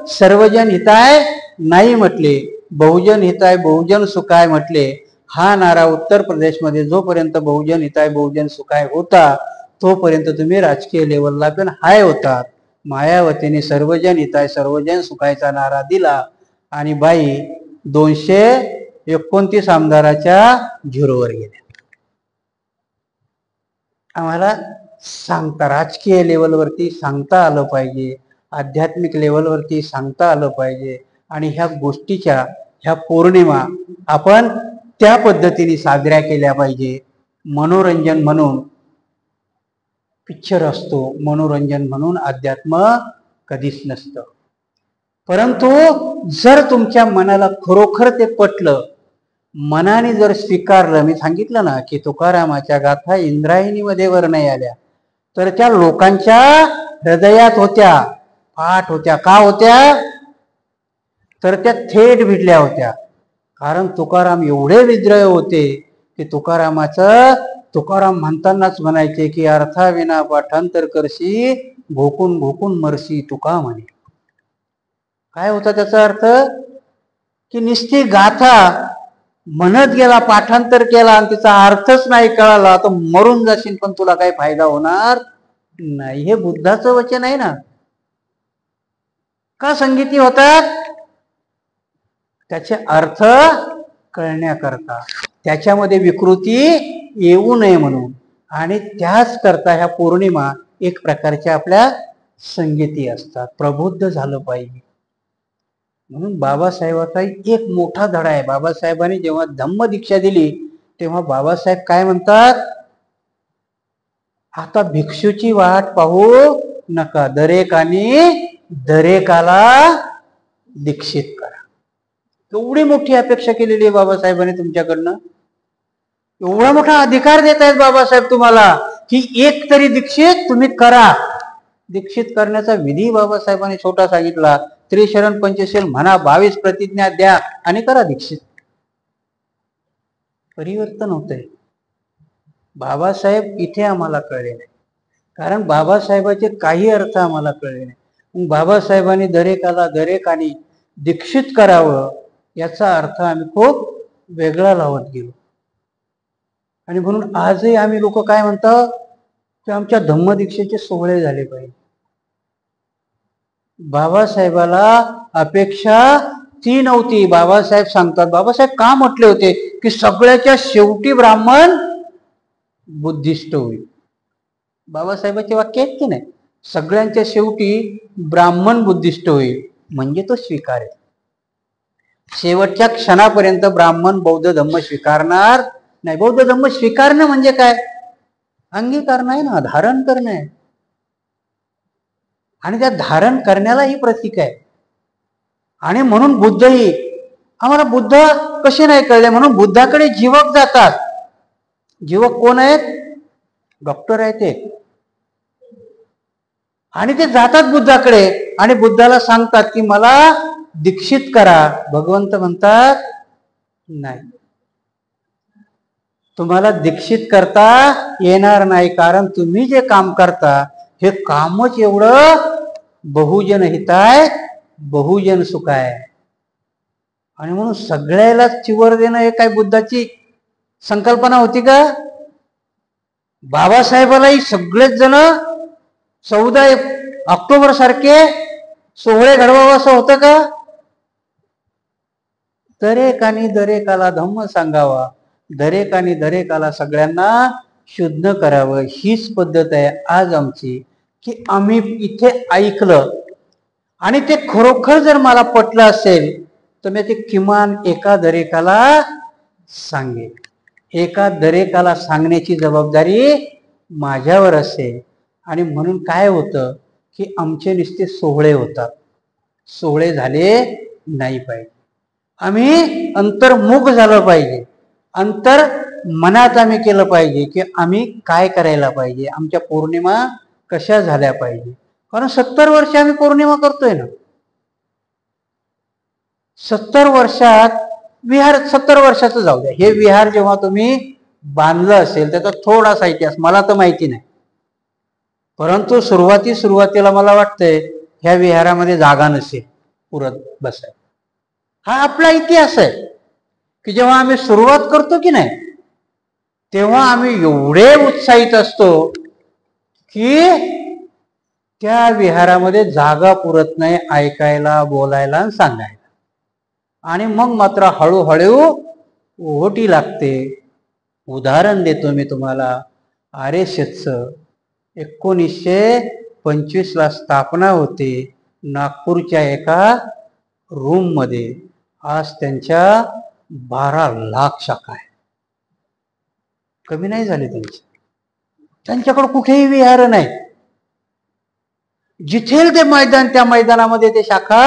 सर्वजन हिताय नाही म्हटले, बहुजन हिताय बहुजन सुखाय म्हटले. हा नारा उत्तर प्रदेशमध्ये जोपर्यंत बहुजन हिताय बहुजन सुखाय होता तोपर्यंत तुम्ही राजकीय लेवलला पण हाय होतात. मायावतीने सर्वजन हिताय सर्वजन सुखायचा नारा दिला आणि बाई 229 आमदाराच्या झिरोवर गेल्या. आम्हाला सांगता राजकीय लेवलवरती सांगता आलं पाहिजे, आध्यात्मिक लेवलवरती सांगता आलं पाहिजे. आणि ह्या गोष्टीच्या ह्या पौर्णिमा आपण त्या पद्धतीने साजऱ्या केल्या पाहिजे. मनोरंजन म्हणून पिक्चर असतो, मनोरंजन म्हणून अध्यात्म कधीच नसतं. परंतु जर तुमच्या मनाला खरोखर ते पटलं, मनाने जर स्वीकारलं, मी सांगितलं ना की तुकारामाच्या गाथा इंद्रायणीमध्ये वर नाही आल्या तर त्या लोकांच्या हृदयात होत्या, पाठ होत्या. का होत्या? तर त्या थेट भिडल्या होत्या. कारण तुकाराम एवढे विद्रय होते की तुकाराम म्हणतानाच म्हणायचे की अर्थाविना पाठांतर करशी भोकून भोकून मरशी तुका म्हणे. काय होता त्याचा अर्थ? की नुसती गाथा म्हणत गेला, पाठांतर केला आणि तिचा अर्थच नाही कळाला तर मरून जाशील, पण तुला काही फायदा होणार नाही. हे बुद्धाचं वचन आहे ना. का संगीती होतात? त्याचे अर्थ कळण्याकरता, त्याच्यामध्ये विकृती येऊ नये म्हणून. आणि त्याच करता ह्या पौर्णिमा एक प्रकारच्या आपल्या संगीती असतात. प्रबुद्ध झालं पाहिजे म्हणून बाबासाहेबाचा एक मोठा धडा आहे. बाबासाहेबांनी जेव्हा धम्म दीक्षा दिली तेव्हा बाबासाहेब काय म्हणतात? आता भिक्षूची वाट पाहू नका, दरेकाला दीक्षित करा. एवढी मोठी अपेक्षा केलेली आहे बाबासाहेबांनी तुमच्याकडनं. एवढा मोठा अधिकार देत आहेत बाबासाहेब तुम्हाला की एक तरी दीक्षित तुम्ही करा. दीक्षित करण्याचा विधी बाबासाहेबांनी छोटा सांगितला. त्रिशरण पंचशील म्हणा, 22 प्रतिज्ञा द्या आणि करा दीक्षित. परिवर्तन होतंय. बाबासाहेब इथे आम्हाला कळले नाही, कारण बाबासाहेबाचे काही अर्थ आम्हाला कळले नाही. बाबासाहेबांनी दरेकाने दीक्षित करावं याचा अर्थ आम्ही खूप वेगळा लावत गेलो. आणि म्हणून आजही आम्ही लोक काय म्हणतो की आमच्या धम्मदीक्षेचे सोहळे झाले पाहिजे. बाबासाहेबाला अपेक्षा ती नव्हती. बाबासाहेब सांगतात, बाबासाहेब का म्हटले होते की सगळ्याच्या शेवटी ब्राह्मण बुद्धिस्ट होईल. बाबासाहेबाचे वाक्य आहेत की नाही? सगळ्यांच्या शेवटी ब्राह्मण बुद्धिस्ट होईल म्हणजे तो स्वीकार आहे. शेवटच्या क्षणापर्यंत ब्राह्मण बौद्ध धम्म स्वीकारणार नाही. बौद्ध धम्म स्वीकारणं म्हणजे काय? अंगीकारण आहे ना, धारण करणं आहे. आणि त्या धारण करण्याला ही प्रतीक आहे. आणि म्हणून बुद्धही आम्हाला बुद्ध कसे नाही कळले म्हणून बुद्धाकडे जीवक जातात. जीवक कोण आहेत? डॉक्टर आहेत ते. आणि ते जातात बुद्धाकडे आणि बुद्धाला सांगतात की मला दीक्षित करा. भगवंत म्हणतात नाही, तुम्हाला दीक्षित करता येणार नाही, कारण तुम्ही जे काम करता हे कामच एवढं बहुजन हिताय बहुजन सुखाय. आणि म्हणून सगळ्याला चिवर देणं हे काय बुद्धाची संकल्पना होती का? बाबासाहेबालाही सगळेच जण 14 ऑक्टोबर सारखे सोहळे घडवावं असं होतं का? दरेकाला धम्म सांगावा, दरेकाला सगळ्यांना शुद्ध करावं. हीच पद्धत आहे आज आमची की आम्ही इथे ऐकलं आणि ते खरोखर जर मला पटलं असेल तर मी ते किमान एका दरेकाला सांगेल. एका दरेकाला सांगण्याची जबाबदारी माझ्यावर असेल. आणि म्हणून काय होतं की आमचे नुसते सोहळे होतात, सोहळे झाले नाही पाहिजे. आम्ही अंतर्मुख झालं पाहिजे. अंतर मनात आम्ही केलं पाहिजे की आम्ही काय करायला पाहिजे, आमच्या पौर्णिमा कशा झाल्या पाहिजे. कारण 70 वर्ष आम्ही पौर्णिमा करतोय ना. 70 वर्षात विहार, 70 वर्षाचं जाऊ द्या, हे विहार जेव्हा तुम्ही बांधलं असेल त्याचा थोडासा इतिहास मला तर माहिती नाही, परंतु सुरुवातीला मला वाटतंय ह्या विहारामध्ये जागा नसेल पुरत बसाय. हा आपला इतिहास आहे की जेव्हा आम्ही सुरुवात करतो की नाही तेव्हा आम्ही एवढे उत्साहित असतो की त्या विहारामध्ये जागा पुरत नाही ऐकायला, बोलायला आणि सांगायला. आणि मग मात्र हळूहळू ओहोटी लागते. उदाहरण देतो मी तुम्हाला. RSSचं 1925 ला स्थापना होते नागपूरच्या एका रूम मध्ये. आज त्यांच्या 12 लाख शाखा आहे. कमी नाही झाले त्यांच्याकडे कुठेही विहार नाही. जिथे ते मैदान त्या मैदानामध्ये ते शाखा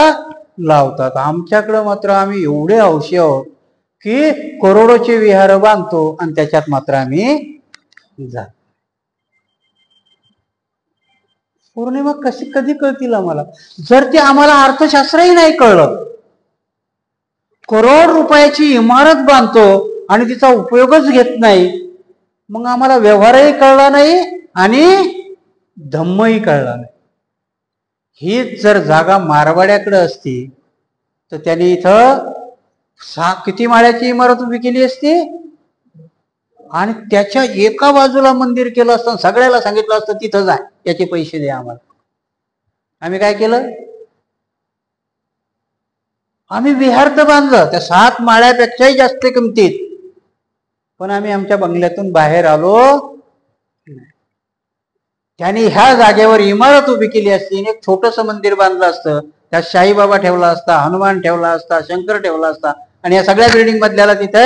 लावतात. आमच्याकडे मात्र आम्ही एवढे हौशी आहोत की करोडोचे विहार बांधतो आणि त्याच्यात मात्र आम्ही जातो. पौर्णिमा कधी कळतील आम्हाला जर ते आम्हाला अर्थशास्त्रही नाही कळलं. करोड रुपयाची इमारत बांधतो आणि तिचा उपयोगच घेत नाही, मग आम्हाला व्यवहारही कळला नाही आणि धम्मही कळला नाही. हीच जर जागा मारवाड्याकडे असती तर त्याने इथं किती माळ्याची इमारत उभी केली असती आणि त्याच्या एका बाजूला मंदिर केलं असतं. सगळ्याला सांगितलं असतं तिथं जाय, त्याचे पैसे द्या आम्हाला. आम्ही काय केलं? आम्ही विहार तर बांधलं त्या 7 माळ्यापेक्षाही जास्त किमतीत, पण आम्ही आमच्या बंगल्यातून बाहेर आलो. त्यांनी ह्या जागेवर इमारत उभी केली असती, एक छोटस मंदिर बांधलं असतं, त्यात साईबाबा ठेवला असता, हनुमान ठेवला असता, शंकर ठेवला असता आणि या सगळ्या बिल्डिंग मधल्याला तिथे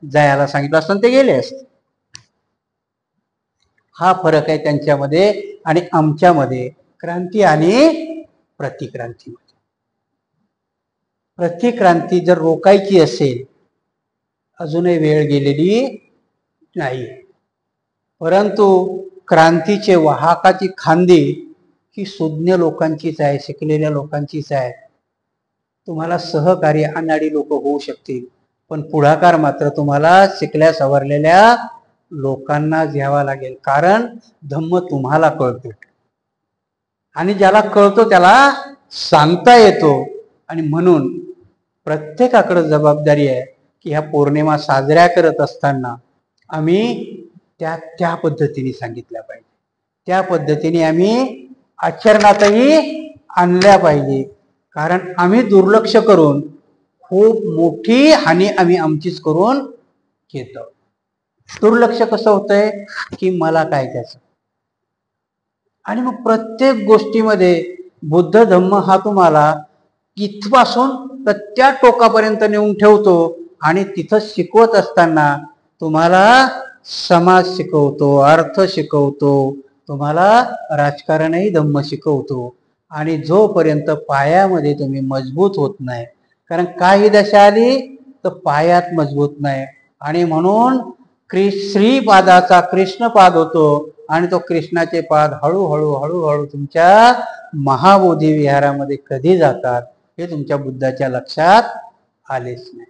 जायला सांगितलं असतं ते गेले असते. हा फरक आहे त्यांच्यामध्ये आणि आमच्यामध्ये, क्रांती आणि प्रतिक्रांती. प्रतिक्रांती जर रोखायची असेल अजूनही वेळ गेलेली नाही, परंतु क्रांतीचे वाहकाची खांदी ही सुज्ञ लोकांचीच आहे, शिकलेल्या लोकांचीच आहे. तुम्हाला सहकारी अनाडी लोक होऊ शकतील, पण पुढाकार मात्र तुम्हाला शिकल्या सवरलेल्या लोकांना घ्यावा लागेल. कारण धम्म तुम्हाला कळतो आणि ज्याला कळतो त्याला सांगता येतो. आणि म्हणून प्रत्येकाकडे जबाबदारी आहे की ह्या पौर्णिमा साजऱ्या करत असताना आम्ही त्या पद्धतीने सांगितल्या पाहिजे, त्या पद्धतीने आम्ही आचरणातही आणल्या पाहिजे. कारण आम्ही दुर्लक्ष करून खूप मोठी हानी आम्ही आमचीच करून घेतो. दुर्लक्ष कसं होतंय की मला काय त्याचं. आणि मग प्रत्येक गोष्टीमध्ये बुद्ध धम्म हा तुम्हाला इथपासून तर त्या टोकापर्यंत नेऊन ठेवतो आणि तिथं शिकवत असताना तुम्हाला समाज शिकवतो, अर्थ शिकवतो, तुम्हाला राजकारणही धम्म शिकवतो. आणि जोपर्यंत पायामध्ये तुम्ही मजबूत होत नाही, कारण काही दशा आली तर पायात मजबूत नाही, आणि म्हणून श्रीपादाचा कृष्णपाद होतो आणि तो कृष्णाचे पाद हळूहळू हळूहळू तुमच्या महाबोधी विहारामध्ये कधी जातात हे तुमच्या बुद्धाच्या लक्षात आलेच नाही.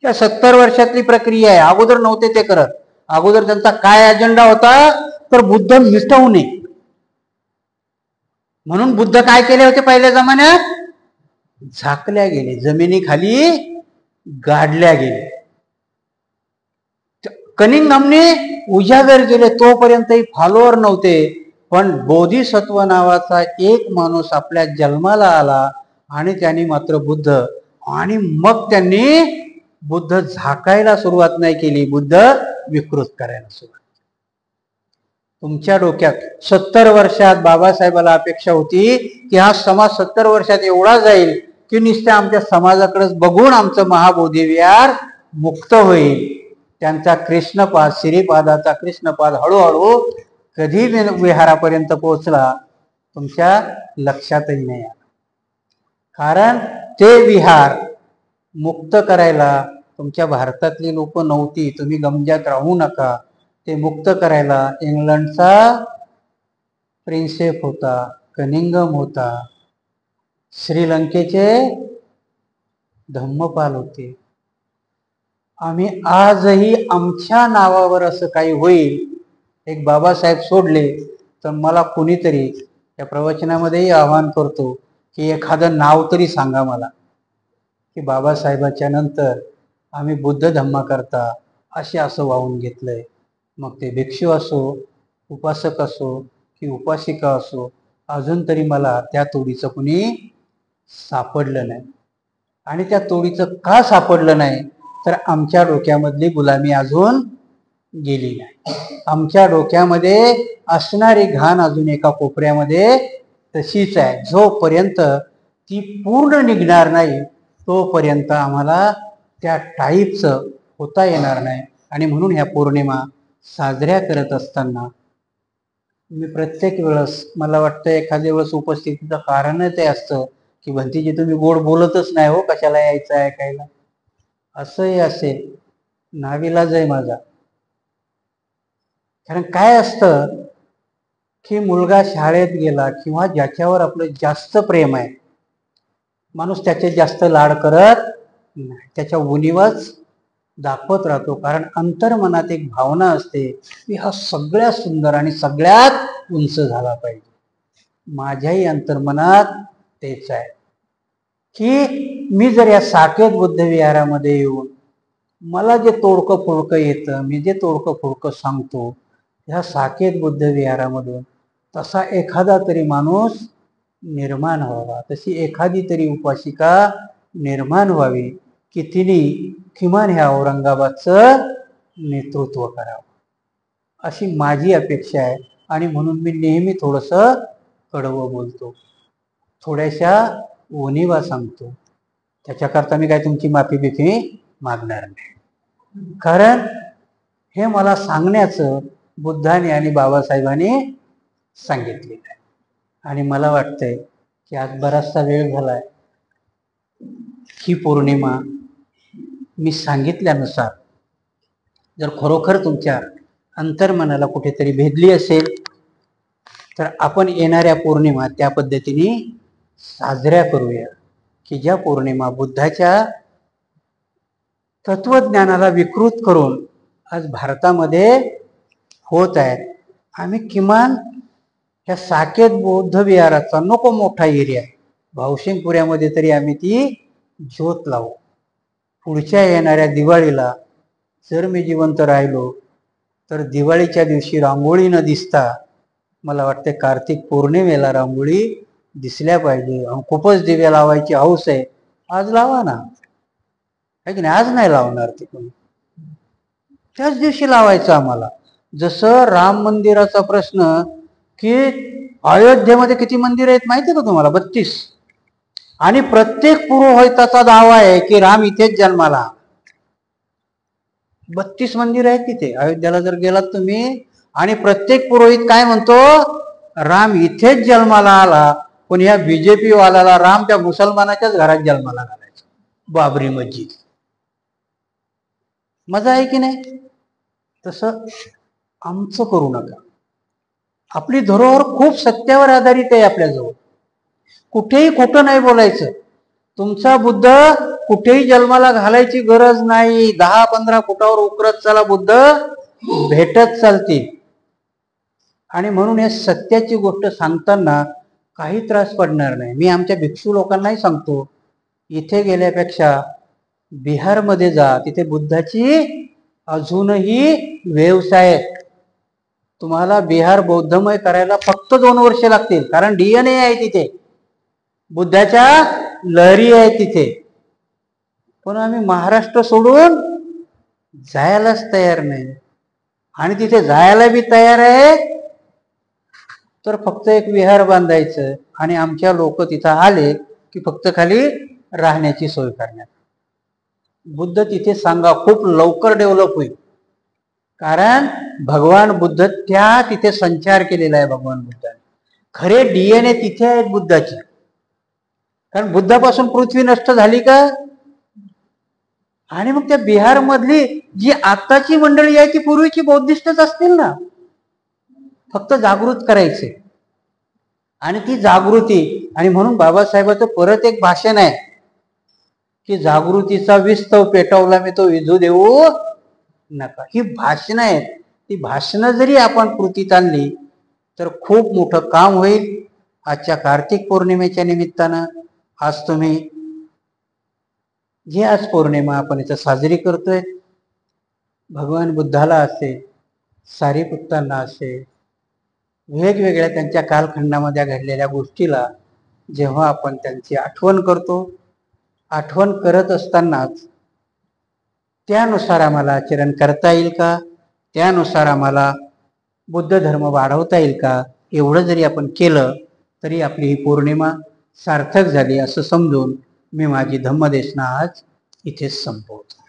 या 70 वर्षातली प्रक्रिया आहे. अगोदर नव्हते ते करत. अगोदर त्यांचा काय अजेंडा होता तर बुद्ध मिटवणे. म्हणून बुद्ध काय केले होते पहिल्या जमान्यात? झाकल्या गेले, जमिनीखाली गाडल्या गेले, कनिंगमने उजागर केले. तोपर्यंतही फॉलोअर नव्हते, पण बोधिसत्व नावाचा एक माणूस आपल्या जन्माला आला आणि त्यांनी मात्र बुद्ध, आणि मग त्यांनी बुद्ध झाकायला सुरुवात नाही केली, बुद्ध विकृत करायला सुरुवात. तुमच्या डोक्यात 70 वर्षात बाबासाहेबाला अपेक्षा होती की हा समाज 70 वर्षात एवढा जाईल की नुसत्या आमच्या समाजाकडे बघून आमचं महाबोधी विहार मुक्त होईल, त्यांचा कृष्णपाद, श्रीपादाचा कृष्णपाद हळूहळू कधी विहारापर्यंत पोहोचला तुमच्या लक्षातही नाही आलं. कारण ते विहार मुक्त करायला तुमच्या भारतातली लोक नव्हती. तुम्ही गमजात राहू नका. ते मुक्त करायला इंग्लंडचा प्रिन्सेप होता, कनिंगम होता, श्रीलंकेचे धम्मपाल होते. आम्ही आजही आमच्या नावावर असं काही होईल, एक बाबासाहेब सोडले तर मला कुणीतरी या प्रवचनामध्येही आवाहन करतो की एखादं नाव तरी सांगा मला की बाबासाहेबाच्या नंतर आम्ही बुद्ध धम्मा करता असे असं वाहून घेतलंय. मग ते भिक्षू असो, उपासक असो की उपासिका असो, अजून तरी मला त्या तोडीचं कुणी सापडलं नाही. आणि त्या तोडीचं का सापडलं नाही तर आमच्या डोक्यामधली गुलामी अजून गेली नाही. आमच्या डोक्यामध्ये असणारी घाण अजून एका कोपऱ्यामध्ये तशीच आहे. जोपर्यंत ती पूर्ण निघणार नाही तोपर्यंत आम्हाला त्या टाईपचं होता येणार नाही. आणि म्हणून ह्या पौर्णिमा साजऱ्या करत असताना मी प्रत्येक वेळेस, मला वाटतं एखाद्या वेळेस उपस्थितीचं कारणच ते असतं की भंतीजी तुम्ही गोड बोलतच नाही हो, कशाला यायचं ऐकायला, असंही असेल, नाविलाज आहे माझा. कारण काय असतं की मुलगा शाळेत गेला किंवा ज्याच्यावर आपलं जास्त प्रेम आहे, माणूस त्याचे जास्त लाड करत नाही, त्याच्या उणीवच दाखवत राहतो. कारण अंतर्मनात एक भावना असते की हा सगळ्यात सुंदर आणि सगळ्यात उंच झाला पाहिजे. माझ्याही अंतर्मनात तेच आहे की मी जर या साकेत बुद्ध विहारामध्ये येऊन मला जे तोडकं फुडकं येतं, मी जे तोडकं फुडकं सांगतो, ह्या साकेत बुद्ध विहारामधून तसा एखादा तरी माणूस निर्माण व्हावा, तशी एखादी तरी उपासिका निर्माण व्हावी की तिने किमान ह्या औरंगाबादचं नेतृत्व करावं, अशी माझी अपेक्षा आहे. आणि म्हणून मी नेहमी थोडंसं कडवं बोलतो, थोड्याशा उणिवा सांगतो. त्याच्याकरता मी काय तुमची माफी बिफी मागणार नाही. कारण हे मला सांगण्याचं बुद्धाने आणि बाबासाहेबांनी सांगितलेलं आहे. आणि मला वाटतंय की आज बराचसा वेळ झालाय. ही पौर्णिमा मी सांगितल्यानुसार जर खरोखर तुमच्या अंतर्मनाला कुठेतरी भेदली असेल तर आपण येणाऱ्या पौर्णिमा त्या पद्धतीने साजऱ्या करूया की ज्या पौर्णिमा बुद्धाच्या तत्वज्ञानाला विकृत करून आज भारतामध्ये होत आहेत. आम्ही किमान ह्या साकेत बौद्ध विहाराचा नको मोठा एरिया, भावशिंगपुऱ्यामध्ये तरी आम्ही ती ज्योत लावू. पुढच्या येणाऱ्या दिवाळीला जर मी जिवंत राहिलो तर दिवाळीच्या दिवशी रांगोळी न दिसता मला वाटते कार्तिक पौर्णिमेला रांगोळी दिसल्या पाहिजे. खूपच दिव्या लावायची हौस आहे, आज लावा ना, आहे की नाही? आज नाही लावणार ते कोणी, त्याच दिवशी लावायचं आम्हाला. जसं राम मंदिराचा प्रश्न की अयोध्येमध्ये किती मंदिर आहेत माहिती आहे का तुम्हाला? 32. आणि प्रत्येक पुरोहिताचा दावा आहे की राम इथेच जन्माला. 32 मंदिर आहेत तिथे अयोध्येला जर गेलात तुम्ही. आणि प्रत्येक पुरोहित काय म्हणतो? राम इथेच जन्माला आला. पण या बीजेपी वाल्याला राम त्या मुसलमानाच्याच घरात जन्माला घालायचा, बाबरी मस्जिद. मजा आहे की नाही? तसं आमचं करू नका. आपली धरोहर खूप सत्यावर आधारित आहे. आपल्याजवळ कुठेही खोटं नाही बोलायचं. तुमचा बुद्ध कुठेही जन्माला घालायची गरज नाही. 10-15 फुटावर उकरत चला, बुद्ध भेटत चालतील. आणि म्हणून या सत्याची गोष्ट सांगताना काही त्रास पडणार नाही. मी आमच्या भिक्षू लोकांनाही सांगतो, इथे गेल्यापेक्षा बिहारमध्ये जा, तिथे बुद्धाची अजूनही व्यवसाय आहेत. तुम्हाला बिहार बौद्धमय करायला फक्त 2 वर्ष लागतील. कारण DNA आहे तिथे, बुद्धाच्या लहरी आहे तिथे. पण आम्ही महाराष्ट्र सोडून जायलाच तयार नाही. आणि तिथे जायला बी तयार आहे तर फक्त एक विहार बांधायचं आणि आमच्या लोक तिथं आले की फक्त खाली राहण्याची सोय करण्यात. बुद्ध तिथे सांगा खूप लवकर डेव्हलप होईल, कारण भगवान बुद्ध त्या तिथे संचार केलेला आहे. भगवान बुद्धाने खरे DNA तिथे आहेत बुद्धाचे. कारण बुद्धापासून पृथ्वी नष्ट झाली का? आणि मग त्या बिहार मधली जी आताची मंडळी आहे ती पूर्वीची बौद्धिस्टच असतील ना, फक्त जागृत करायचे. आणि ती जागृती, आणि म्हणून बाबासाहेबांचं परत एक भाषण आहे की जागृतीचा विस्तव पेटवला मी तो विझू देऊ नका. ही भाषणं आहेत. ती भाषणं जरी आपण कृतीत आणली तर खूप मोठं काम होईल. आजच्या कार्तिक पौर्णिमेच्या निमित्तानं आज तुम्ही जी आज पौर्णिमा आपण इथं साजरी करतोय, भगवान बुद्धाला असेल, सारीपुत्तांना असेल, वेगवेगळ्या त्यांच्या कालखंडामध्ये घडलेल्या गोष्टीला जेव्हा आपण त्यांची आठवण करतो, आठवण करत असतानाच त्यानुसार आम्हाला आचरण करता येईल का, त्यानुसार आम्हाला बुद्ध धर्म वाढवता येईल का, एवढं जरी आपण केलं तरी आपली ही पौर्णिमा सार्थक झाली असं समजून मी माझी धम्मदेशना आज इथेच संपवतो.